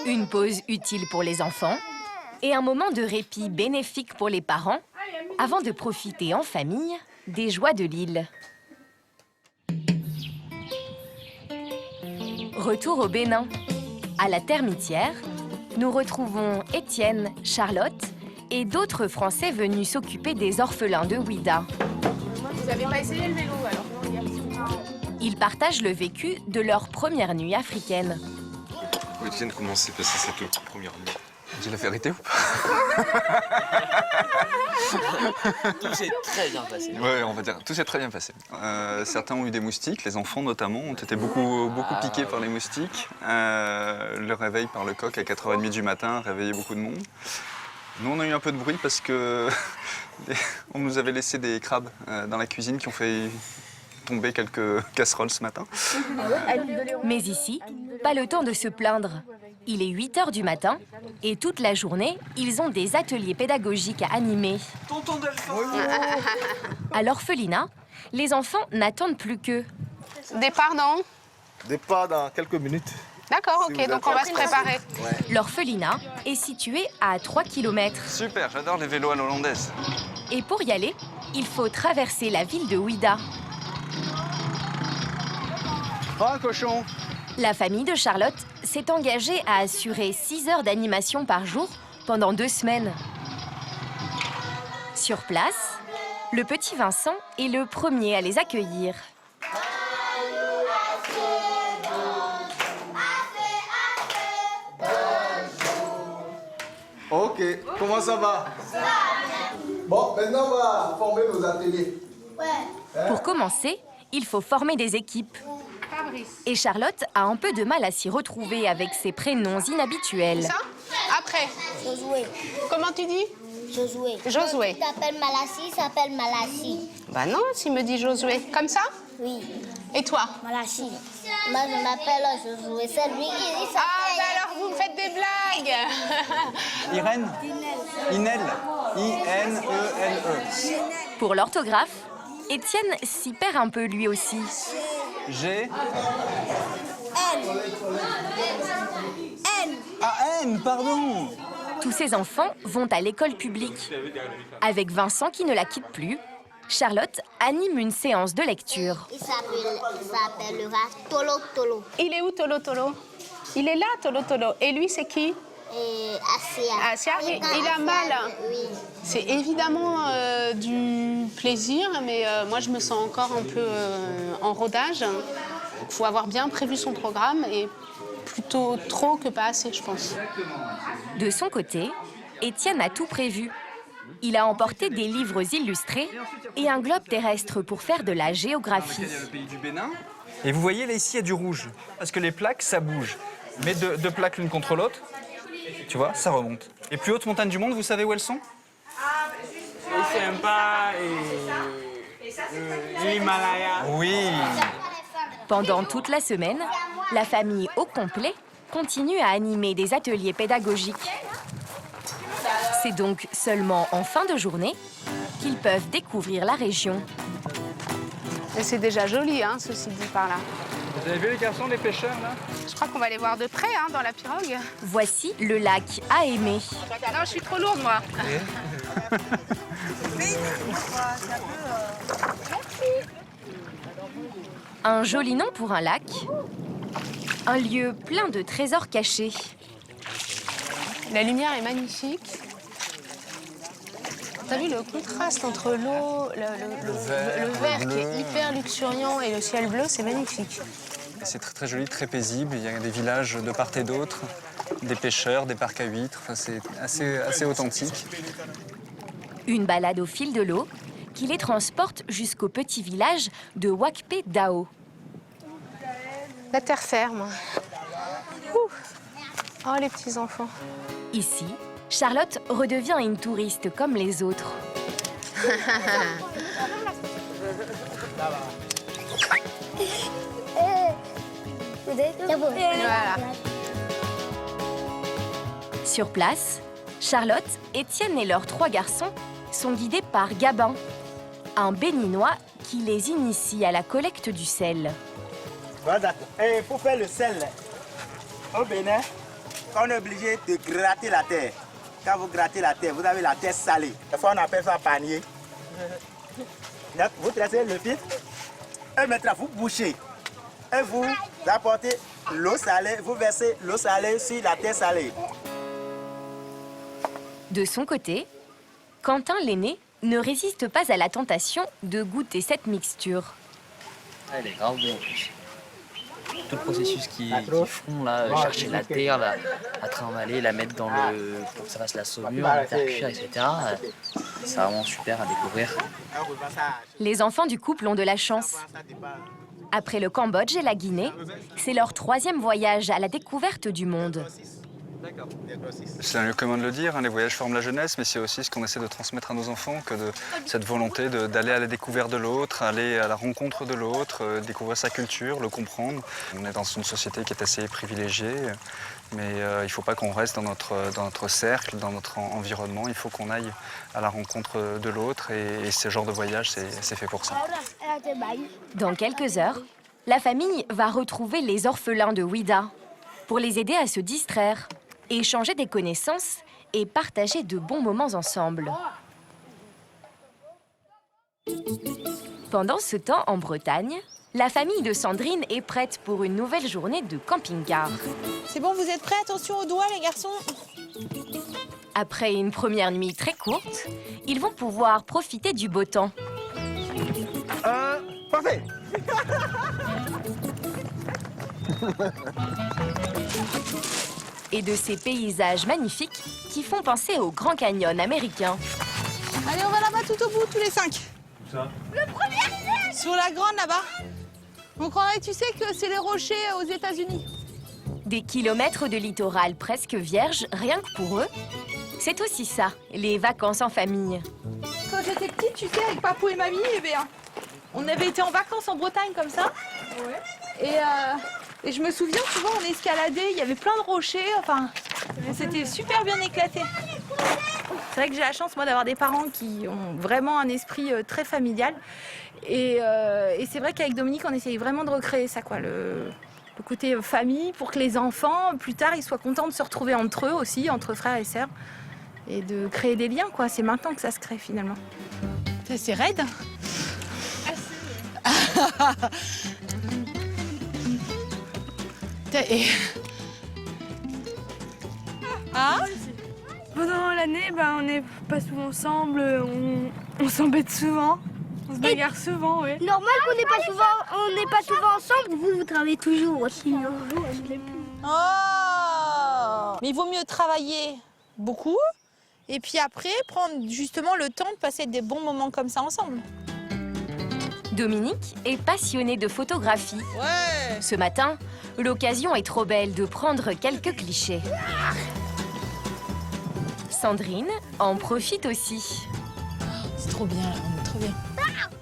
Une pause utile pour les enfants et un moment de répit bénéfique pour les parents avant de profiter en famille des joies de l'île. Retour au Bénin. À la termitière, nous retrouvons Étienne, Charlotte et d'autres Français venus s'occuper des orphelins de Ouida. Vous n'avez pas essayé le vélo alors? Ils partagent le vécu de leur première nuit africaine. Étienne, comment s'est passée cette première nuit? Dis la vérité ou pas? Tout s'est très bien passé. Ouais, on va dire, tout s'est très bien passé. Certains ont eu des moustiques, les enfants notamment ont été beaucoup piqués par les moustiques. Le réveil par le coq à 4h30 du matin a réveillé beaucoup de monde. Nous, on a eu un peu de bruit parce que on nous avait laissé des crabes dans la cuisine qui ont fait tomber quelques casseroles ce matin. Mais ici, pas le temps de se plaindre. Il est 8h du matin et toute la journée, ils ont des ateliers pédagogiques à animer. Tonton Delphin. À l'orphelinat, les enfants n'attendent plus qu'eux. Départ dans? Départ dans quelques minutes. D'accord, ok, donc on va se préparer. L'orphelinat est situé à 3 km. Super, j'adore les vélos à l'hollandaise. Et pour y aller, il faut traverser la ville de Ouida. Oh, un cochon! La famille de Charlotte s'est engagée à assurer 6 heures d'animation par jour pendant 2 semaines. Sur place, le petit Vincent est le premier à les accueillir. Ok, comment ça va? Bon, maintenant on va former nos ateliers. Pour commencer, il faut former des équipes. Et Charlotte a un peu de mal à s'y retrouver avec ses prénoms inhabituels. Ça? Après. Comment tu dis? Josué. Josué. Tu t'appelles Malassi, il s'appelle Malassi. Bah non, s'il me dit Josué. Comme ça? Oui. Et toi? Malassi. Moi, je m'appelle Josué. C'est lui qui s'appelle... Ah, bah alors vous me faites des blagues. Irène? Inel. I-N-E-L-E. Pour l'orthographe, Étienne s'y perd un peu lui aussi. G. N. Ah, N, pardon. Tous ces enfants vont à l'école publique. Avec Vincent qui ne la quitte plus, Charlotte anime une séance de lecture. Il s'appellera Tolo Tolo. Il est où Tolo Tolo? Il est là, Tolo Tolo. Et lui, c'est qui? Asia. Asia, il a mal. Oui. C'est évidemment du plaisir, mais moi, je me sens encore un peu en rodage. Il faut avoir bien prévu son programme et plutôt trop que pas assez, je pense. De son côté, Étienne a tout prévu. Il a emporté des livres illustrés et un globe terrestre pour faire de la géographie. Le pays du Bénin. Et vous voyez, là, ici, il y a du rouge. Parce que les plaques, ça bouge. Mais deux plaques l'une contre l'autre, tu vois, ça remonte. Les plus hautes montagnes du monde, vous savez où elles sont? C'est sympa et l'Himalaya. Oui. Pendant toute la semaine, la famille au complet continue à animer des ateliers pédagogiques. C'est donc seulement en fin de journée qu'ils peuvent découvrir la région. Et c'est déjà joli, hein, ceci dit par là. Vous avez vu les garçons, les pêcheurs, là? Je crois qu'on va les voir de près, hein, dans la pirogue. Voici le lac à aimer. Non, je suis trop lourde, moi. Un joli nom pour un lac. Un lieu plein de trésors cachés. La lumière est magnifique. T'as vu le contraste entre l'eau, le vert qui est hyper luxuriant et le ciel bleu, c'est magnifique. C'est très, très joli, très paisible. Il y a des villages de part et d'autre, des pêcheurs, des parcs à huîtres. Enfin, c'est assez authentique. Une balade au fil de l'eau qui les transporte jusqu'au petit village de Wakpe Dao. La terre ferme. Ouh. Oh, les petits enfants. Ici, Charlotte redevient une touriste comme les autres. Voilà. Sur place, Charlotte, Étienne et leurs 3 garçons sont guidés par Gabin, un béninois qui les initie à la collecte du sel. Voilà. Et pour faire le sel, au Bénin, on est obligé de gratter la terre. Quand vous grattez la terre, vous avez la terre salée. Des fois, on appelle ça panier. Donc, vous tracez le filtre, et maintenant, vous bouchez. Et vous apportez l'eau salée, vous versez l'eau salée sur la terre salée. De son côté, Quentin l'aîné ne résiste pas à la tentation de goûter cette mixture. Elle est grave bonne en plus. Tout le processus qu'ils font là, chercher la terre, la trimballer, la mettre dans le... pour que ça fasse la saumure, la faire cuire, etc. C'est vraiment super à découvrir. Les enfants du couple ont de la chance. Après le Cambodge et la Guinée, c'est leur 3e voyage à la découverte du monde. C'est un lieu commun de le dire, hein, les voyages forment la jeunesse, mais c'est aussi ce qu'on essaie de transmettre à nos enfants, que de cette volonté d'aller à la découverte de l'autre, aller à la rencontre de l'autre, découvrir sa culture, le comprendre. On est dans une société qui est assez privilégiée, mais il ne faut pas qu'on reste dans notre cercle, dans notre environnement, il faut qu'on aille à la rencontre de l'autre, et ce genre de voyage, c'est fait pour ça. Dans quelques heures, la famille va retrouver les orphelins de Ouida pour les aider à se distraire, échanger des connaissances et partager de bons moments ensemble. Pendant ce temps, en Bretagne, la famille de Sandrine est prête pour une nouvelle journée de camping-car. C'est bon, vous êtes prêts? Attention aux doigts, les garçons. Après une première nuit très courte, ils vont pouvoir profiter du beau temps. Parfait. Et de ces paysages magnifiques qui font penser au Grand Canyon américain. Allez, on va là-bas tout au bout, tous les 5. Ça. Le premier! Sur la grande, là-bas. On croirait, tu sais, que c'est les rochers aux États-Unis. Des kilomètres de littoral presque vierge, rien que pour eux. C'est aussi ça, les vacances en famille. Quand j'étais petite, tu sais, avec papou et mamie, eh bien, on avait été en vacances en Bretagne comme ça. Et je me souviens, souvent, on escaladait, il y avait plein de rochers, enfin, c'était super bien éclaté. C'est vrai que j'ai la chance, moi, d'avoir des parents qui ont vraiment un esprit très familial. Et c'est vrai qu'avec Dominique, on essaye vraiment de recréer ça, quoi, le côté famille, pour que les enfants, plus tard, ils soient contents de se retrouver entre eux aussi, entre frères et sœurs, et de créer des liens, quoi. C'est maintenant que ça se crée, finalement. C'est raide. Ah, pendant l'année, on n'est pas souvent ensemble, on s'embête souvent, on se bagarre souvent, oui. Normal qu'on n'est pas souvent ensemble, vous travaillez toujours aussi. Oh, mais il vaut mieux travailler beaucoup et puis après prendre justement le temps de passer des bons moments comme ça ensemble. Dominique est passionné de photographie. Ouais. Ce matin, l'occasion est trop belle de prendre quelques clichés. Sandrine en profite aussi. C'est trop bien, on est trop bien.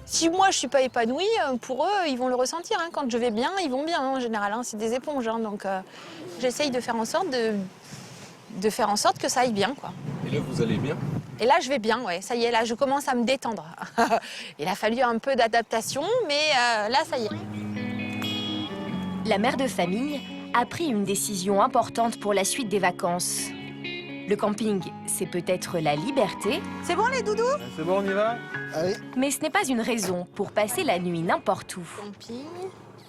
Si moi je suis pas épanouie, pour eux, ils vont le ressentir. Hein. Quand je vais bien, ils vont bien en général. Hein. C'est des éponges, hein. Donc j'essaye de faire en sorte que ça aille bien, quoi. Et là, vous allez bien? Et là, je vais bien, ouais. Ça y est, là, je commence à me détendre. Il a fallu un peu d'adaptation, mais là, ça y est. La mère de famille a pris une décision importante pour la suite des vacances. Le camping, c'est peut-être la liberté. C'est bon, les doudous? C'est bon, on y va? Allez. Mais ce n'est pas une raison pour passer la nuit n'importe où. Camping.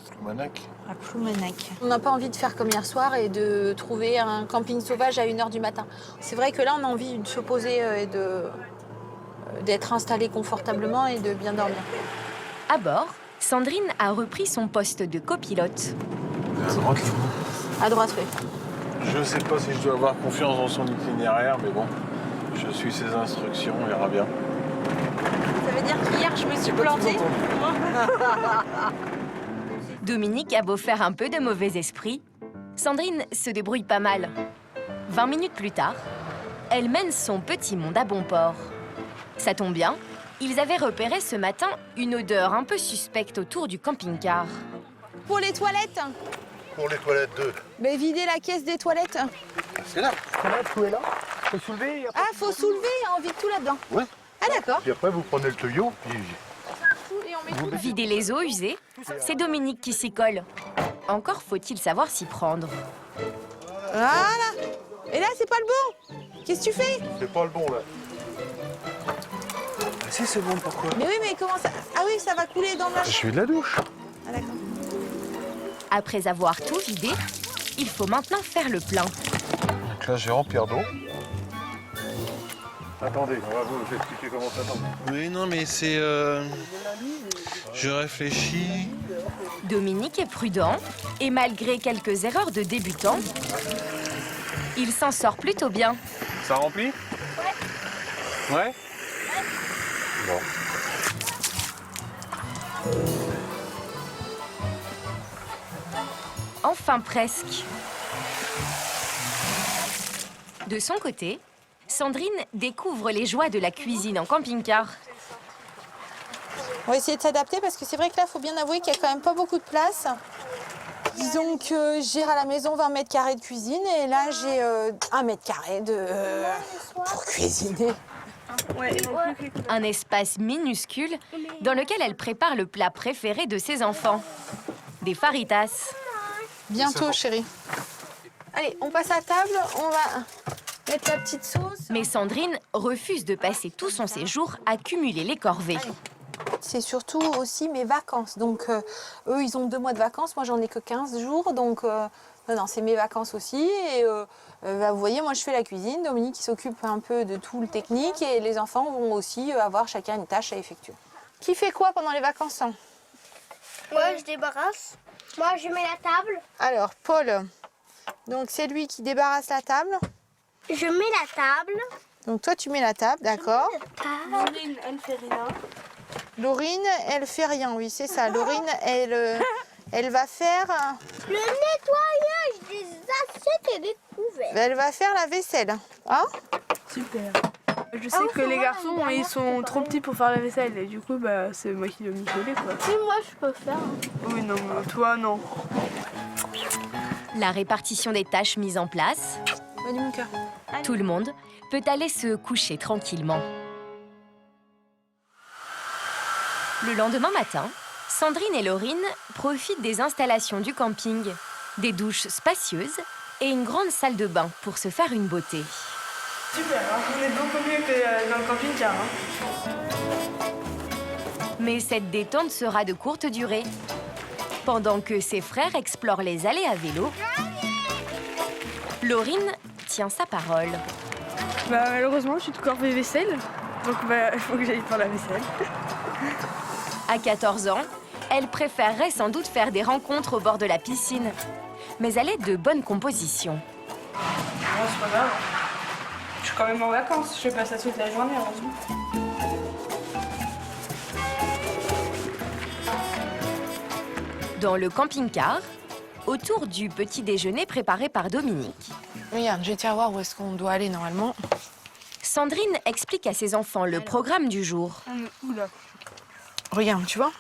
Ploumanac. À Ploumanac. On n'a pas envie de faire comme hier soir et de trouver un camping sauvage à 1h du matin. C'est vrai que là, on a envie de se poser et d'être installé confortablement et de bien dormir. À bord, Sandrine a repris son poste de copilote. À droite, À droite, oui. je sais pas si je dois avoir confiance dans son itinéraire, mais bon, je suis ses instructions, on verra bien. Ça veut dire qu'hier, je me suis plantée. Dominique a beau faire un peu de mauvais esprit, Sandrine se débrouille pas mal. 20 minutes plus tard, elle mène son petit monde à bon port. Ça tombe bien, ils avaient repéré ce matin une odeur un peu suspecte autour du camping-car. Pour les toilettes, Pour les toilettes 2. mais vider la caisse des toilettes. C'est là. Tout est là. Faut soulever. Ah, faut soulever, on vide tout là-dedans. Ouais. Ah, d'accord. Puis après, vous prenez le tuyau, puis Vider les eaux usées, c'est Dominique qui s'y colle. Encore faut-il savoir s'y prendre. Voilà. Et là, c'est pas le bon. Qu'est-ce que tu fais? c'est pas le bon là. Si, c'est bon, pourquoi? Mais oui, mais comment ça? Ah oui, ça va couler dans la... Je suis de la douche. Ah, d'accord. Après avoir tout vidé, il faut maintenant faire le plein. Donc là, je vais remplir d'eau. Attendez, on va vous expliquer comment ça tombe. Oui, non, mais c'est... Je réfléchis. Dominique est prudent et malgré quelques erreurs de débutant, il s'en sort plutôt bien. Ça remplit? Ouais. Ouais? Bon. Enfin presque. De son côté, Sandrine découvre les joies de la cuisine en camping-car. On va essayer de s'adapter parce que c'est vrai que là, il faut bien avouer qu'il n'y a quand même pas beaucoup de place. Disons que j'ai à la maison 20 mètres carrés de cuisine et là, j'ai 1 mètre carré pour cuisiner. Un espace minuscule dans lequel elle prépare le plat préféré de ses enfants. Des faritas. Bientôt, chérie. Allez, on passe à table, on va mettre la petite sauce. Mais Sandrine refuse de passer tout son séjour à cumuler les corvées. C'est surtout aussi mes vacances. Donc, eux, ils ont 2 mois de vacances. Moi, j'en ai que 15 jours. Donc, non, c'est mes vacances aussi. Et vous voyez, moi, je fais la cuisine. Dominique, il s'occupe un peu de tout le technique. Et les enfants vont aussi avoir chacun une tâche à effectuer. Qui fait quoi pendant les vacances? Moi, je débarrasse. Moi, je mets la table. Alors, Paul, donc c'est lui qui débarrasse la table. Je mets la table. Donc, toi, tu mets la table, d'accord. Laurine, elle fait rien. Laurine, elle fait rien, oui, c'est ça. Laurine, elle va faire... Le nettoyage des assiettes et des couverts. Elle va faire la vaisselle. Hein? Super. Je sais que les garçons, ils sont trop petits pour faire la vaisselle et du coup, bah, c'est moi qui dois m'y coller, quoi. Si, moi, je peux faire. Oui, non, mais toi, non. La répartition des tâches mise en place, Vas-y, mon cœur. tout le monde peut aller se coucher tranquillement. Le lendemain matin, Sandrine et Laurine profitent des installations du camping, des douches spacieuses et une grande salle de bain pour se faire une beauté. Super, hein. On est beaucoup mieux que dans le camping-car. Hein. Mais cette détente sera de courte durée. Pendant que ses frères explorent les allées à vélo, Laurine tient sa parole. Bah, malheureusement, je suis tout corvée vaisselle, donc bah, il faut que j'aille faire la vaisselle. À 14 ans, elle préférerait sans doute faire des rencontres au bord de la piscine. Mais elle est de bonne composition. Non, c'est pas grave. Je suis quand même en vacances, je fais pas ça toute la journée, heureusement. Dans le camping-car, autour du petit déjeuner préparé par Dominique, Regarde, je vais te faire voir où est-ce qu'on doit aller normalement. Sandrine explique à ses enfants le programme du jour. Oula. Regarde, tu vois.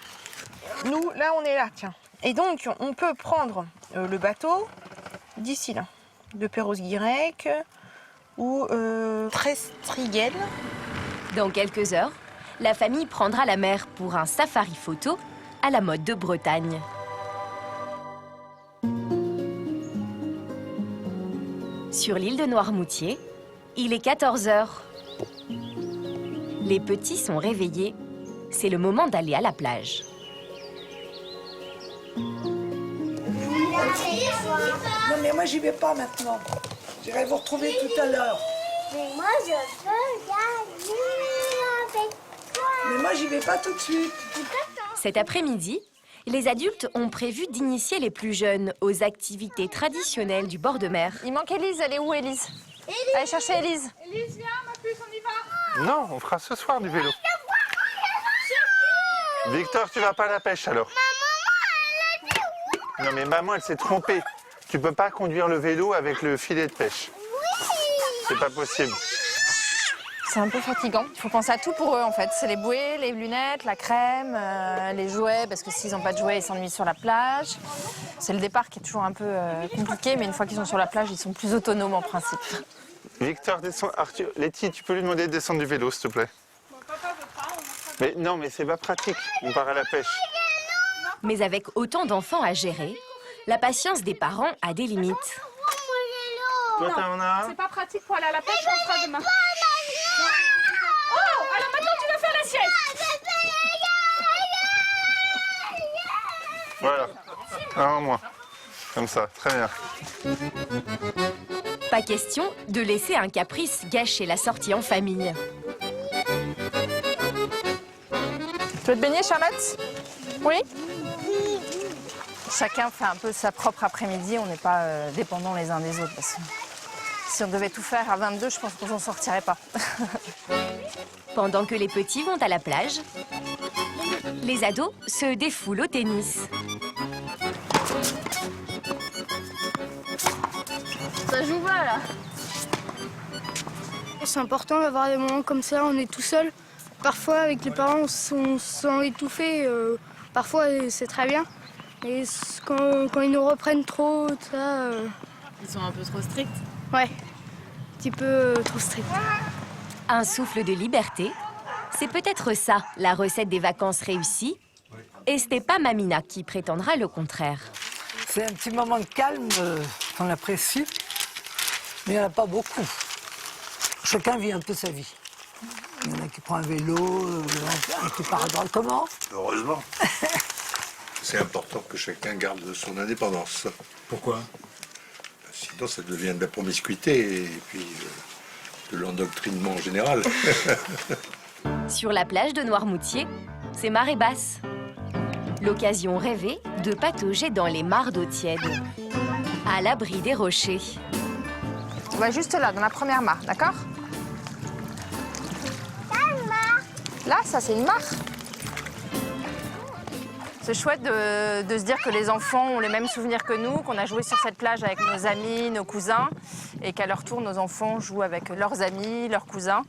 Nous, là, on est là, tiens. Et donc, on peut prendre le bateau d'ici là, de Perros-Guirec ou Trestriguel. Dans quelques heures, la famille prendra la mer pour un safari photo à la mode de Bretagne. Sur l'île de Noirmoutier, il est 14 h. Les petits sont réveillés. C'est le moment d'aller à la plage. Non mais moi j'y vais pas maintenant. J'irai vous retrouver tout à l'heure. Mais moi, je veux y aller avec toi. Mais moi j'y vais pas tout de suite. Cet après-midi, les adultes ont prévu d'initier les plus jeunes aux activités traditionnelles du bord de mer. Il manque Élise, elle est où Élise? Allez chercher Élise. Élise, viens, ma puce, on y va. Non, on fera ce soir du vélo. Victor, tu vas pas à la pêche alors? Non mais maman, elle s'est trompée. Tu peux pas conduire le vélo avec le filet de pêche. C'est pas possible. C'est un peu fatigant. Il faut penser à tout pour eux en fait. C'est les bouées, les lunettes, la crème, les jouets, parce que s'ils n'ont pas de jouets, ils s'ennuient sur la plage. C'est le départ qui est toujours un peu compliqué, mais une fois qu'ils sont sur la plage, ils sont plus autonomes en principe. Victor, descends. Arthur, Letty, tu peux lui demander de descendre du vélo, s'il te plaît? Mais non, mais c'est pas pratique. On part à la pêche. Mais avec autant d'enfants à gérer, la patience des parents a des limites. Toi, t'en as un? C'est pas pratique pour aller à la pêche, on fera demain. Oh, alors maintenant tu vas faire la sieste. Voilà. Un en moins. Comme ça, très bien. Pas question de laisser un caprice gâcher la sortie en famille. Tu veux te baigner, Charlotte? Oui? Chacun fait un peu sa propre après-midi, on n'est pas dépendants les uns des autres. Parce que si on devait tout faire à 22, je pense qu'on s'en sortirait pas. Pendant que les petits vont à la plage, les ados se défoulent au tennis. Ça joue pas là. C'est important d'avoir des moments comme ça, on est tout seul. Parfois avec les parents on se sent étouffé, parfois c'est très bien. Et quand ils nous reprennent trop, tout ça... Ils sont un peu trop stricts? Ouais, un petit peu trop stricts. Un souffle de liberté, c'est peut-être ça, la recette des vacances réussies. Et ce n'est pas Mamina qui prétendra le contraire. C'est un petit moment de calme qu'on apprécie, mais il n'y en a pas beaucoup. Chacun vit un peu sa vie. Il y en a qui prend un vélo, un qui part à droite. Comment? Heureusement. C'est important que chacun garde son indépendance. Pourquoi? Sinon, ça devient de la promiscuité et puis de l'endoctrinement en général. Sur la plage de Noirmoutier, c'est marée basse. L'occasion rêvée de patauger dans les mares d'eau tiède, à l'abri des rochers. On va juste là, dans la première mare, d'accord? Là, ça c'est une mare. C'est chouette de se dire que les enfants ont les mêmes souvenirs que nous, qu'on a joué sur cette plage avec nos amis, nos cousins, et qu'à leur tour, nos enfants jouent avec leurs amis, leurs cousins,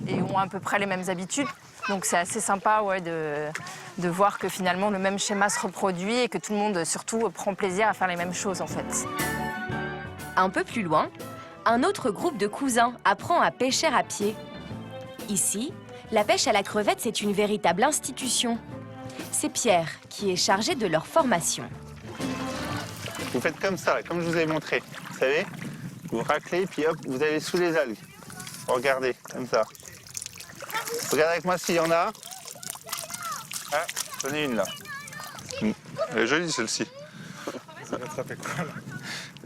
et ont à peu près les mêmes habitudes. Donc c'est assez sympa de voir que finalement le même schéma se reproduit et que tout le monde surtout prend plaisir à faire les mêmes choses en fait. Un peu plus loin, un autre groupe de cousins apprend à pêcher à pied. Ici, la pêche à la crevette, c'est une véritable institution. C'est Pierre qui est chargé de leur formation. Vous faites comme ça, comme je vous ai montré. Vous savez, vous raclez, puis hop, vous allez sous les algues. Regardez, comme ça. Regardez avec moi s'il y en a. Ah, j'en ai une là. Elle est jolie celle-ci. Ça va attraper quoi là?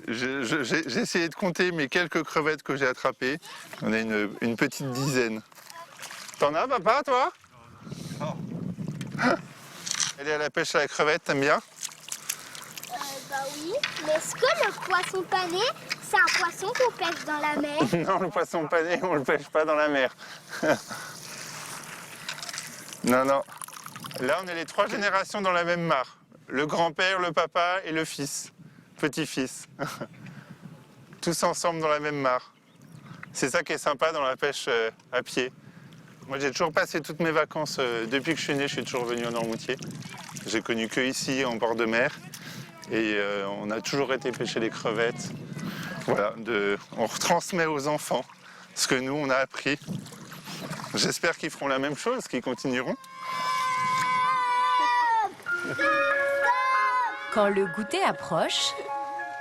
J'ai essayé de compter mes quelques crevettes que j'ai attrapées. On a une petite dizaine. T'en as, papa, toi? Elle est à la pêche à la crevette, t'aimes bien? Bah oui, mais est-ce que le poisson pané, c'est un poisson qu'on pêche dans la mer? Non, le poisson pané, on le pêche pas dans la mer. Non, non. Là, on est les 3 générations dans la même mare. Le grand-père, le papa et le fils, petit-fils. Tous ensemble dans la même mare. C'est ça qui est sympa dans la pêche à pied. Moi, j'ai toujours passé toutes mes vacances, depuis que je suis né, je suis toujours venu en Noirmoutier. J'ai connu que ici, en bord de mer. Et on a toujours été pêcher les crevettes. Voilà, on retransmet aux enfants ce que nous, on a appris. J'espère qu'ils feront la même chose, qu'ils continueront. Quand le goûter approche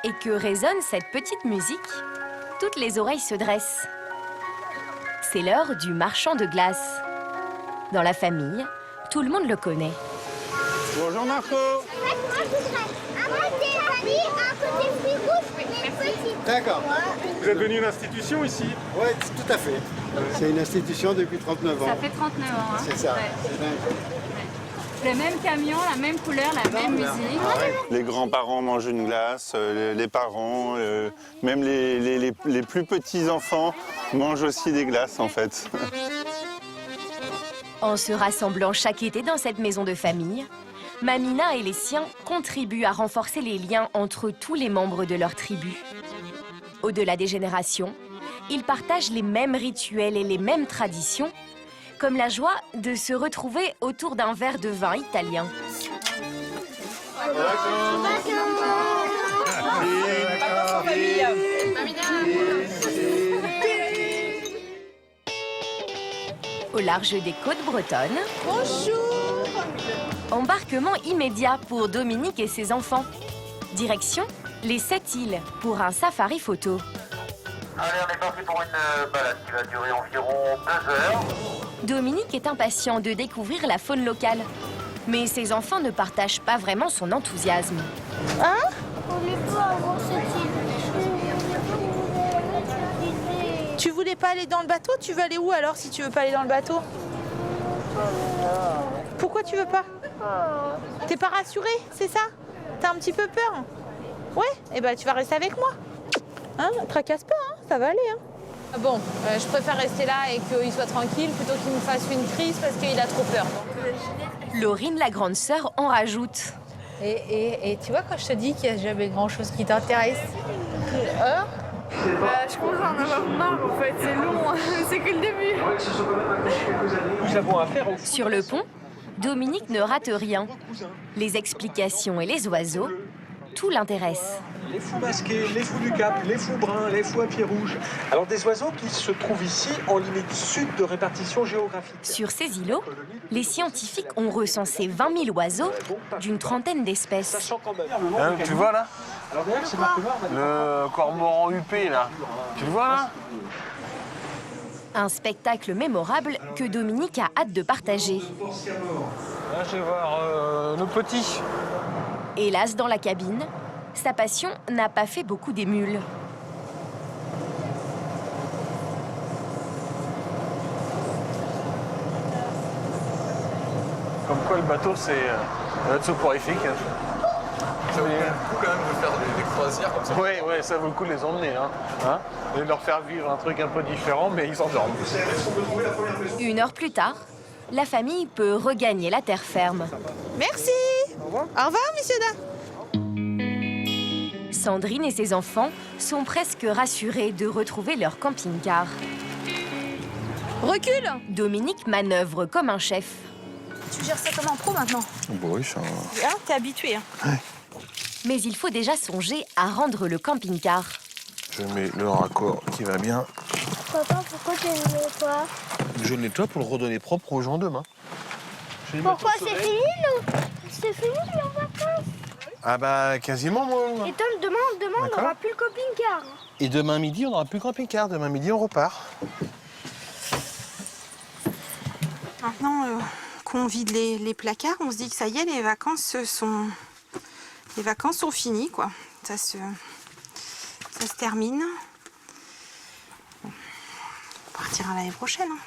et que résonne cette petite musique, toutes les oreilles se dressent. C'est l'heure du marchand de glace. Dans la famille, tout le monde le connaît. Bonjour Marco. D'accord. Vous êtes venu à l'institution ici? Oui, tout à fait. C'est une institution depuis 39 ans. Ça fait 39 ans. Hein. C'est ça. Le même camion, la même couleur, la même musique. Les grands-parents mangent une glace, les parents, même les plus petits enfants mangent aussi des glaces en fait. En se rassemblant chaque été dans cette maison de famille, Mamina et les siens contribuent à renforcer les liens entre tous les membres de leur tribu. Au-delà des générations, ils partagent les mêmes rituels et les mêmes traditions, comme la joie de se retrouver autour d'un verre de vin italien. Au large des côtes bretonnes, Bonjour. Embarquement immédiat pour Dominique et ses enfants. Direction les 7 îles pour un safari photo. Allez, on est parti pour une balade qui va durer environ 2 heures. Dominique est impatient de découvrir la faune locale. Mais ses enfants ne partagent pas vraiment son enthousiasme. Hein? On n'est pas avant cette île. Tu voulais pas aller dans le bateau? Tu veux aller où alors si tu veux pas aller dans le bateau? Pourquoi tu veux pas? T'es pas rassurée, c'est ça? T'as un petit peu peur? Ouais? Eh ben tu vas rester avec moi. Hein? Tracasse pas, hein? Ça va aller. Hein? Bon, je préfère rester là et qu'il soit tranquille plutôt qu'il me fasse une crise parce qu'il a trop peur. Laurine, la grande sœur, en rajoute. Et tu vois quand je te dis qu'il n'y a jamais grand-chose qui t'intéresse? Hein? Je commence à en avoir marre en fait, c'est long, c'est que le début. Nous avons affaire au... Sur le pont, Dominique ne rate rien. Les explications et les oiseaux, tout l'intéresse. Les fous masqués, les fous du Cap, les fous bruns, les fous à pieds rouges. Alors des oiseaux qui se trouvent ici en limite sud de répartition géographique. Sur ces îlots, les scientifiques ont recensé 20 000 oiseaux d'une trentaine d'espèces. Hein, tu vois là? Le cormoran huppé là. Tu le vois là? Un spectacle mémorable que Dominique a hâte de partager. Là, je vais voir nos petits. Hélas, dans la cabine, sa passion n'a pas fait beaucoup d'émules. Comme quoi le bateau c'est un soporifique. Ça vaut le coup quand même de faire des croisières comme ça. Oui, ça vaut le coup de les emmener. Hein, et de leur faire vivre un truc un peu différent, mais ils s'endorment. 1 heure plus tard, la famille peut regagner la terre ferme. Merci. Au revoir, monsieur Da. Sandrine et ses enfants sont presque rassurés de retrouver leur camping-car. Recule! Dominique manœuvre comme un chef. Tu gères ça comme un pro maintenant. Bon, oui, ça... Hein, t'es habitué. Hein. Ouais. Mais il faut déjà songer à rendre le camping-car. Je mets le raccord qui va bien. Papa, pourquoi tu le nettoies? Je le nettoie pour le redonner propre aux gens demain. Pourquoi c'est fini, nous? C'est fini, les vacances. Ah bah, quasiment, moi. Et Tom, demain, on n'aura plus le camping-car. Et demain midi, on n'aura plus le camping-car. Demain midi, on repart. Maintenant qu'on vide les placards, on se dit que ça y est, les vacances sont finies, quoi. Ça se termine. Bon. On partira l'année prochaine. Hein.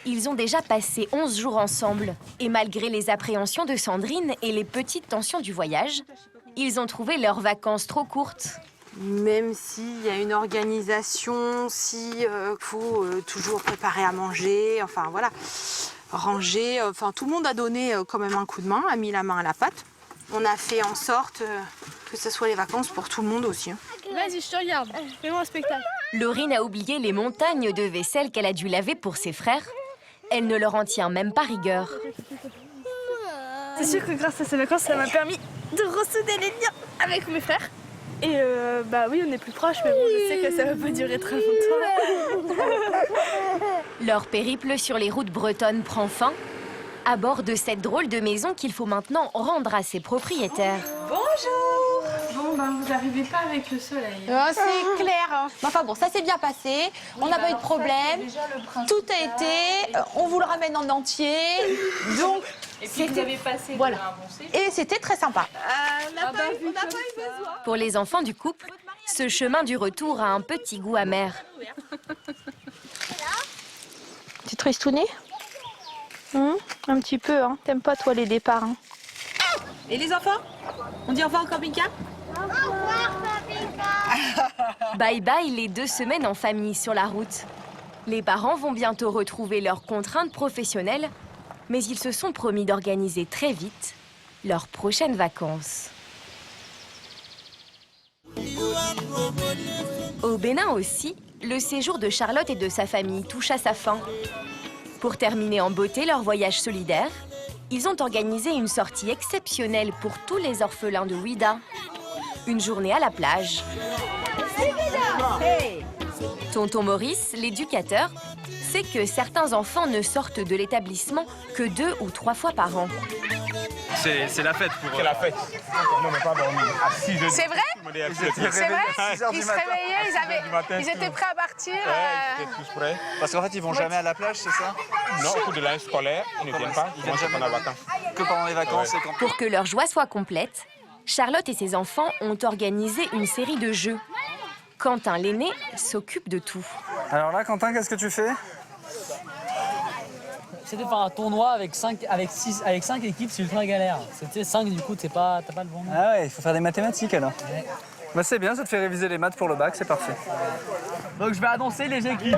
Ils ont déjà passé 11 jours ensemble. Et malgré les appréhensions de Sandrine et les petites tensions du voyage, ils ont trouvé leurs vacances trop courtes. Même s'il y a une organisation, s'il faut toujours préparer à manger, enfin voilà, ranger, enfin tout le monde a donné quand même un coup de main, a mis la main à la pâte. On a fait en sorte que ce soit les vacances pour tout le monde aussi. Hein. Vas-y, je te regarde. Fais-moi un spectacle. Laurine a oublié les montagnes de vaisselle qu'elle a dû laver pour ses frères. Elle ne leur en tient même pas rigueur. C'est sûr que grâce à ces vacances, ça m'a permis de ressouder les liens avec mes frères. Et bah oui, on est plus proches, mais bon, je sais que ça va pas durer très longtemps. Leur périple sur les routes bretonnes prend fin, à bord de cette drôle de maison qu'il faut maintenant rendre à ses propriétaires. Bonjour! Bon, ben vous arrivez pas avec le soleil. Oh, c'est clair. Hein. Enfin bon, ça s'est bien passé. On n'a pas eu de problème. Tout a été. On vous le ramène en entier. Donc, et puis vous avez passé voilà. un bon séjour. Et c'était très sympa. On n'a pas eu besoin. Pour les enfants du couple, ce chemin du retour a un petit goût amer. Tu te tristouné? Un petit peu, hein. T'aimes pas toi les départs. Hein. Et les enfants? On dit au revoir au camping-car? Au revoir, camping-car. Bye bye les 2 semaines en famille sur la route. Les parents vont bientôt retrouver leurs contraintes professionnelles, mais ils se sont promis d'organiser très vite leurs prochaines vacances. Au Bénin aussi, le séjour de Charlotte et de sa famille touche à sa fin. Pour terminer en beauté leur voyage solidaire, ils ont organisé une sortie exceptionnelle pour tous les orphelins de Ouidah. Une journée à la plage. Tonton Maurice, l'éducateur, sait que certains enfants ne sortent de l'établissement que 2 ou 3 fois par an. C'est la fête pour eux. C'est la fête. On n'a pas dormi. À 6 heures. C'est vrai? C'est vrai? Ils se réveillaient, ils étaient prêts à partir. Ils étaient tous prêts. Parce qu'en fait, ils vont jamais à la plage, c'est ça? Non, au cours de l'année scolaire, ils ne viennent pas. Ils viennent jamais pendant les vacances. Que pendant les vacances. Et quand... Pour que leur joie soit complète, Charlotte et ses enfants ont organisé une série de jeux. Quentin, l'aîné, s'occupe de tout. Alors là, Quentin, qu'est-ce que tu fais? C'était faire un tournoi avec 5 équipes, c'est ultra galère. C'était 5, du coup, t'as pas le bon nom. Ah ouais, il faut faire des mathématiques alors. Ouais. Bah c'est bien, ça te fait réviser les maths pour le bac, c'est parfait. Donc je vais annoncer les équipes.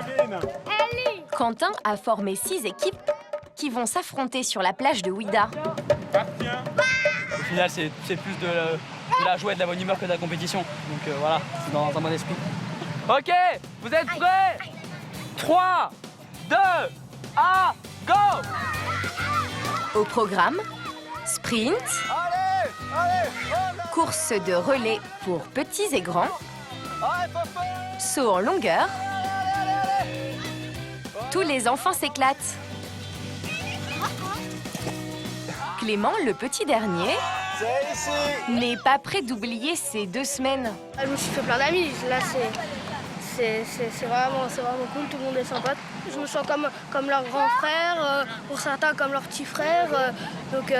Quentin a formé 6 équipes qui vont s'affronter sur la plage de Ouidah. Au final, c'est plus de la joie et de la bonne humeur que de la compétition. Donc voilà, c'est dans un bon esprit. Ok, vous êtes prêts? 3, 2, 1, go! Au programme, sprint, course de relais pour petits et grands, saut en longueur. Tous les enfants s'éclatent. Clément, le petit dernier, n'est pas prêt d'oublier ces 2 semaines. Je me suis fait plein d'amis. Là, c'est vraiment cool. Tout le monde est sympa. Je me sens comme leur grand frère, pour certains comme leur petit frère. Donc,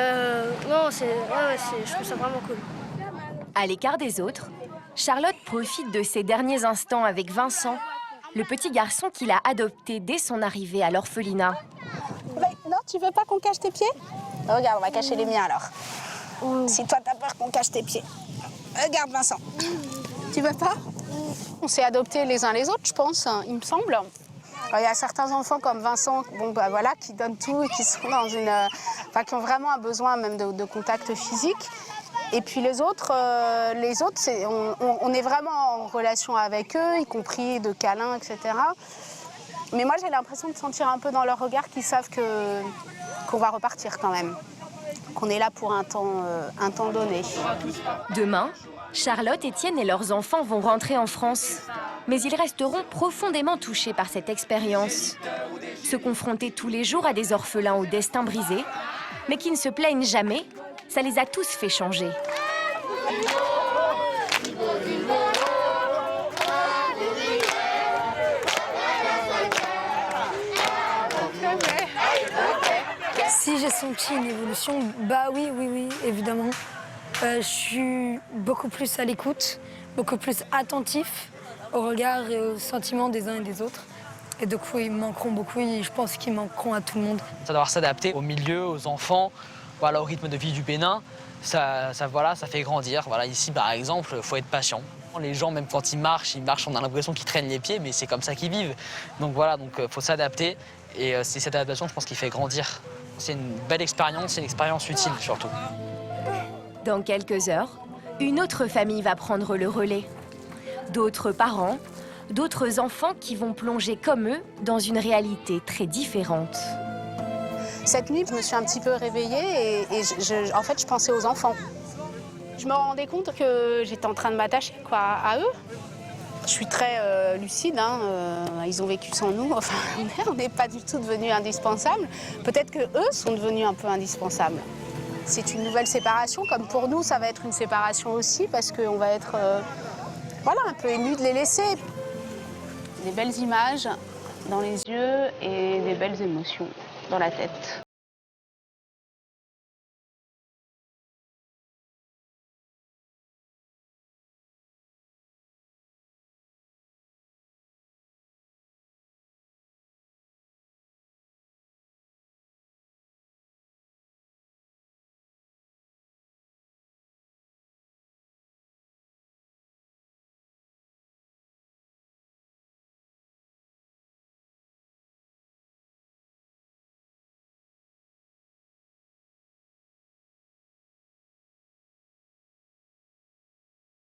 non, je trouve ça vraiment cool. À l'écart des autres, Charlotte profite de ses derniers instants avec Vincent, le petit garçon qu'il a adopté dès son arrivée à l'orphelinat. Non, tu veux pas qu'on cache tes pieds? Regarde, on va cacher les miens alors. Si toi t'as peur qu'on cache tes pieds. Regarde Vincent. Tu veux pas? On s'est adoptés les uns les autres, je pense, il me semble. Il y a certains enfants comme Vincent, voilà, qui donnent tout et qui sont dans qui ont vraiment un besoin même de contact physique. Et puis les autres on est vraiment en relation avec eux, y compris de câlins, etc. Mais moi, j'ai l'impression de sentir un peu dans leur regard qu'ils savent qu'on va repartir quand même, qu'on est là pour un temps donné. Demain, Charlotte, Étienne et leurs enfants vont rentrer en France. Mais ils resteront profondément touchés par cette expérience. Se confronter tous les jours à des orphelins au destin brisé, mais qui ne se plaignent jamais, ça les a tous fait changer. Si j'ai senti une évolution, bah oui, évidemment. Je suis beaucoup plus à l'écoute, beaucoup plus attentif au regard et aux sentiments des uns et des autres. Et du coup, ils me manqueront beaucoup et je pense qu'ils manqueront à tout le monde. Ça doit s'adapter au milieu, aux enfants, voilà, au rythme de vie du Bénin. Ça fait grandir. Voilà, ici, par exemple, il faut être patient. Les gens, même quand ils marchent, on a l'impression qu'ils traînent les pieds, mais c'est comme ça qu'ils vivent. Donc voilà, faut s'adapter. Et c'est cette adaptation, je pense, qui fait grandir. C'est une belle expérience, c'est une expérience utile surtout. Dans quelques heures, une autre famille va prendre le relais. D'autres parents, d'autres enfants qui vont plonger comme eux dans une réalité très différente. Cette nuit, je me suis un petit peu réveillée et en fait, je pensais aux enfants. Je me rendais compte que j'étais en train de m'attacher à eux. Je suis très lucide, ils ont vécu sans nous, enfin, on n'est pas du tout devenus indispensables. Peut-être qu'eux sont devenus un peu indispensables. C'est une nouvelle séparation, comme pour nous, ça va être une séparation aussi, parce qu'on va être un peu émus de les laisser. Des belles images dans les yeux et des belles émotions dans la tête.